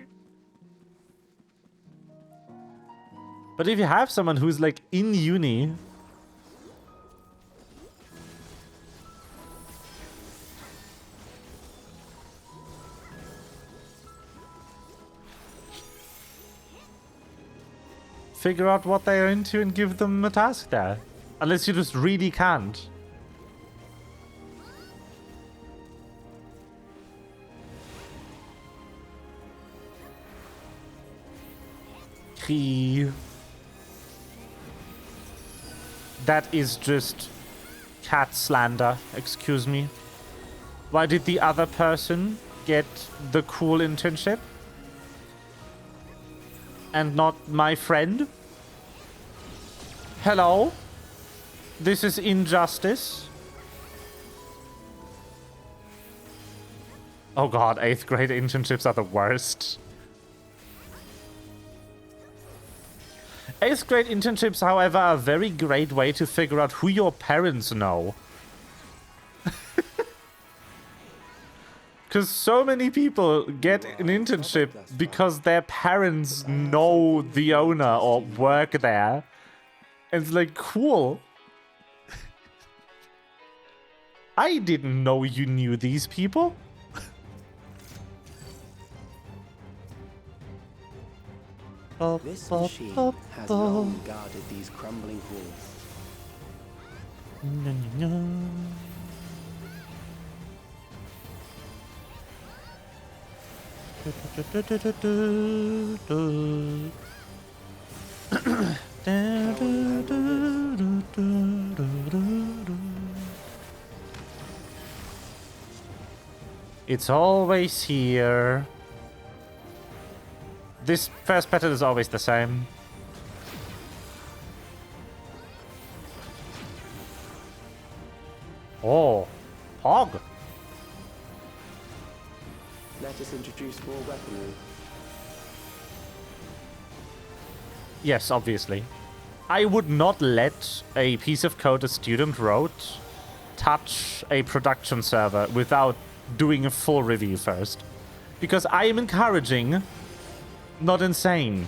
But if you have someone who's, like, in uni... figure out what they're into and give them a task there. Unless you just really can't. That is just cat slander, excuse me. Why did the other person get the cool internship? And not my friend? Hello? This is injustice. Oh god, 8th grade internships are the worst. 8th grade internships, however, are a very great way to figure out who your parents know. Because so many people get an internship because their parents know the owner or work there. And it's like, cool. I didn't know you knew these people. This machine has long guarded these crumbling halls. It's always here. This first pattern is always the same. Oh, Pog. Let us introduce more weaponry. Yes, obviously. I would not let a piece of code a student wrote touch a production server without doing a full review first. Because I am encouraging, not insane.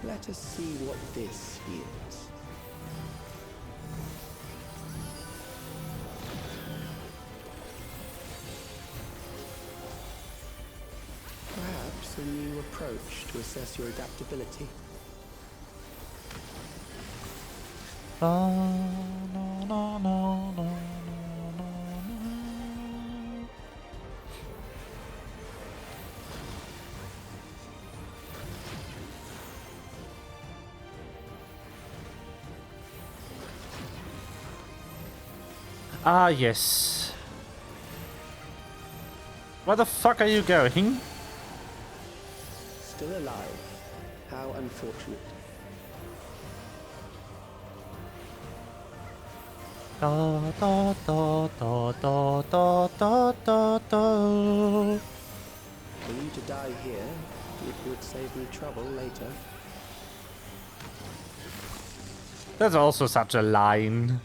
Let us see what this yields. Perhaps a new approach to assess your adaptability. Ah, yes. Where the fuck are you going? Still alive. How unfortunate. Da da da da da da da da da. For you to die here, it would save me trouble later. That's also such a line.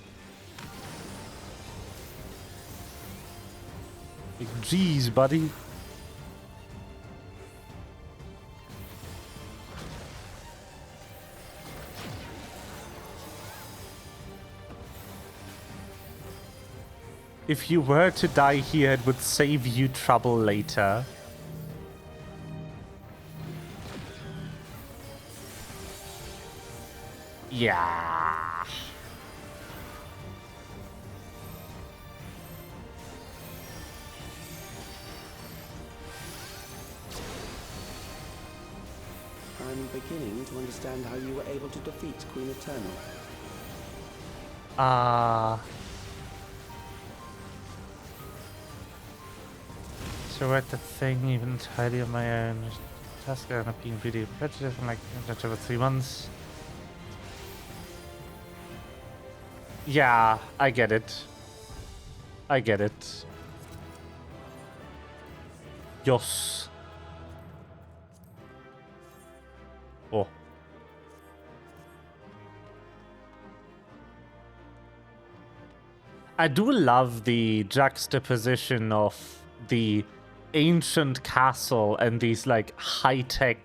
Like, jeez, buddy. If you were to die here, it would save you trouble later. Yeah. I'm beginning to understand how you were able to defeat Queen Eternal. So read the thing even entirely on my own. Task and I've been really repetitive and like just over 3 months. Yeah, I get it. I get it. Yes. Oh. I do love the juxtaposition of the ancient castle and these like high-tech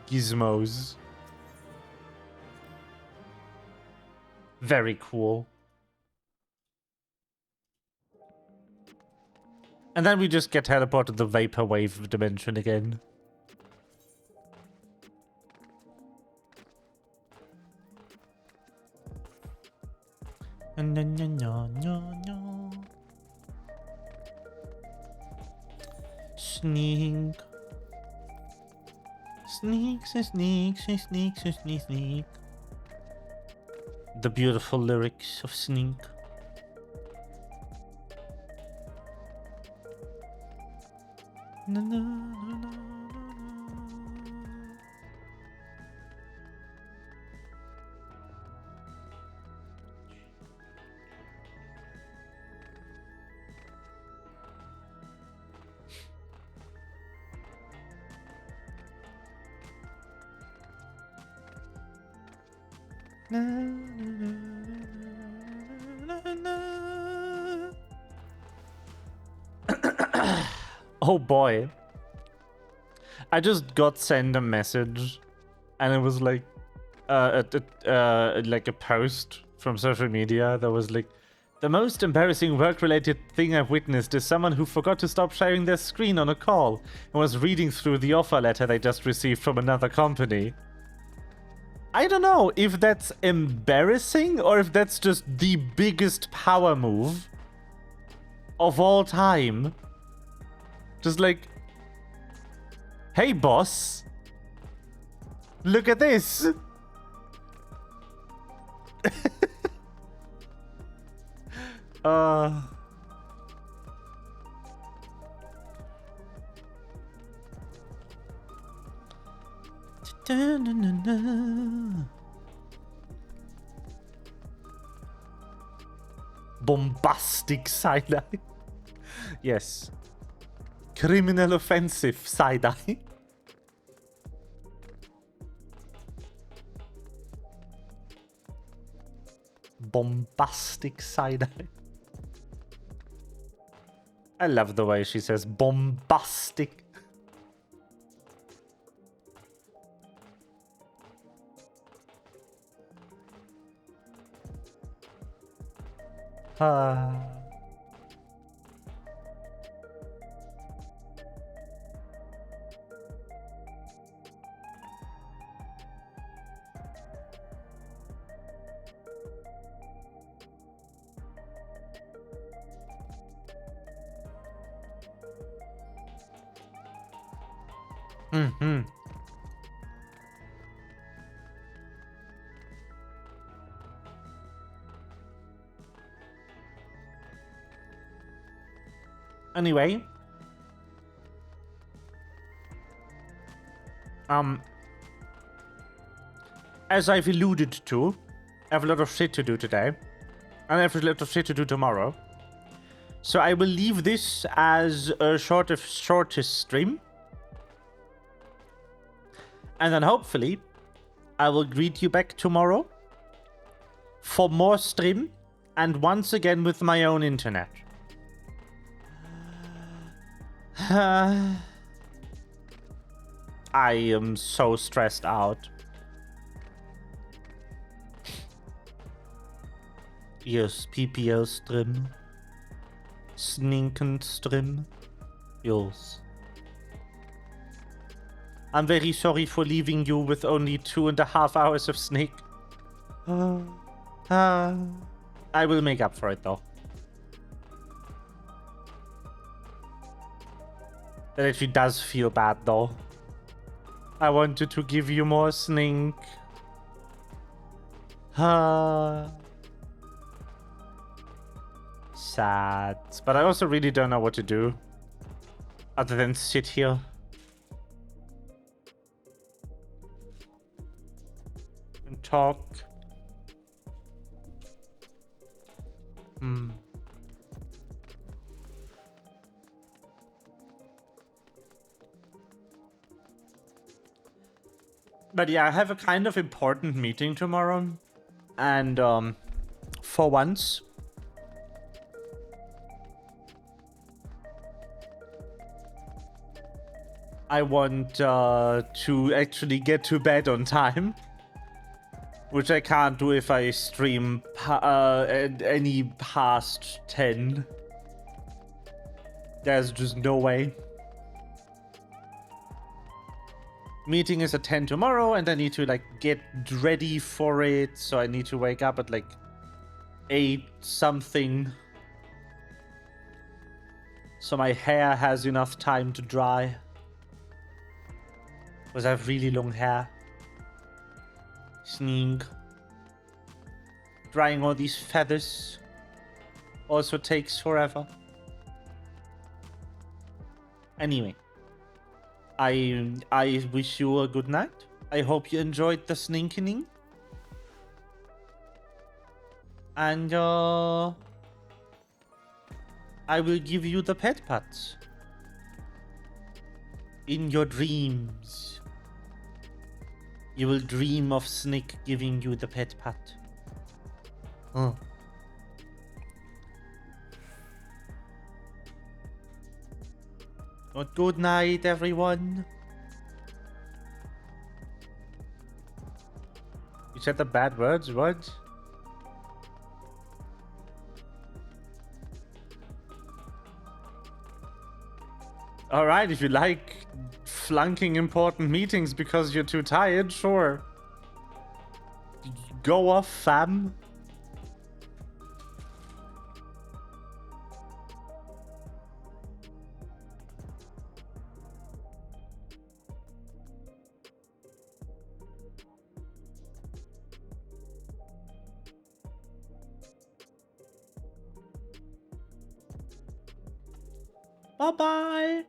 gizmos. Very cool. And then we just get teleported to the vaporwave dimension again. Sneak. Sneaks and sneaks and sneaks and sneak sneak. The beautiful lyrics of Sneak. Na, na, na, na. Oh boy. I just got sent a message and it was like like a post from social media that was like, the most embarrassing work-related thing I've witnessed is someone who forgot to stop sharing their screen on a call and was reading through the offer letter they just received from another company. I don't know if that's embarrassing or if that's just the biggest power move of all time. Just like, hey boss, look at this. Bombastic sideline. Yes. Criminal offensive side-eye. Bombastic side-eye. I love the way she says bombastic. Mm-hmm. Anyway, as I've alluded to, I have a lot of shit to do today, and I have a lot of shit to do tomorrow. So I will leave this as a shortest stream. And then hopefully, I will greet you back tomorrow for more stream, and once again with my own internet. I am so stressed out. Yes, PPL stream. Sninkend stream. Yes. I'm very sorry for leaving you with only 2.5 hours of Snake. I will make up for it though. That actually does feel bad though. I wanted to give you more Snink. Sad. But I also really don't know what to do. Other than sit here. And talk. But yeah, I have a kind of important meeting tomorrow. And for once, I want to actually get to bed on time. Which I can't do if I stream any past 10. There's just no way. Meeting is at 10 tomorrow, and I need to like get ready for it. So I need to wake up at like 8 something. So my hair has enough time to dry. Because I have really long hair. Sneak. Drying all these feathers also takes forever. Anyway, I wish you a good night. I hope you enjoyed the sneaking. And I will give you the pet pats in your dreams. You will dream of Snick giving you the pet pat. Oh. But good night, everyone. You said the bad words, what? Alright, if you like flunking important meetings because you're too tired, sure. Go off, fam. Bye-bye.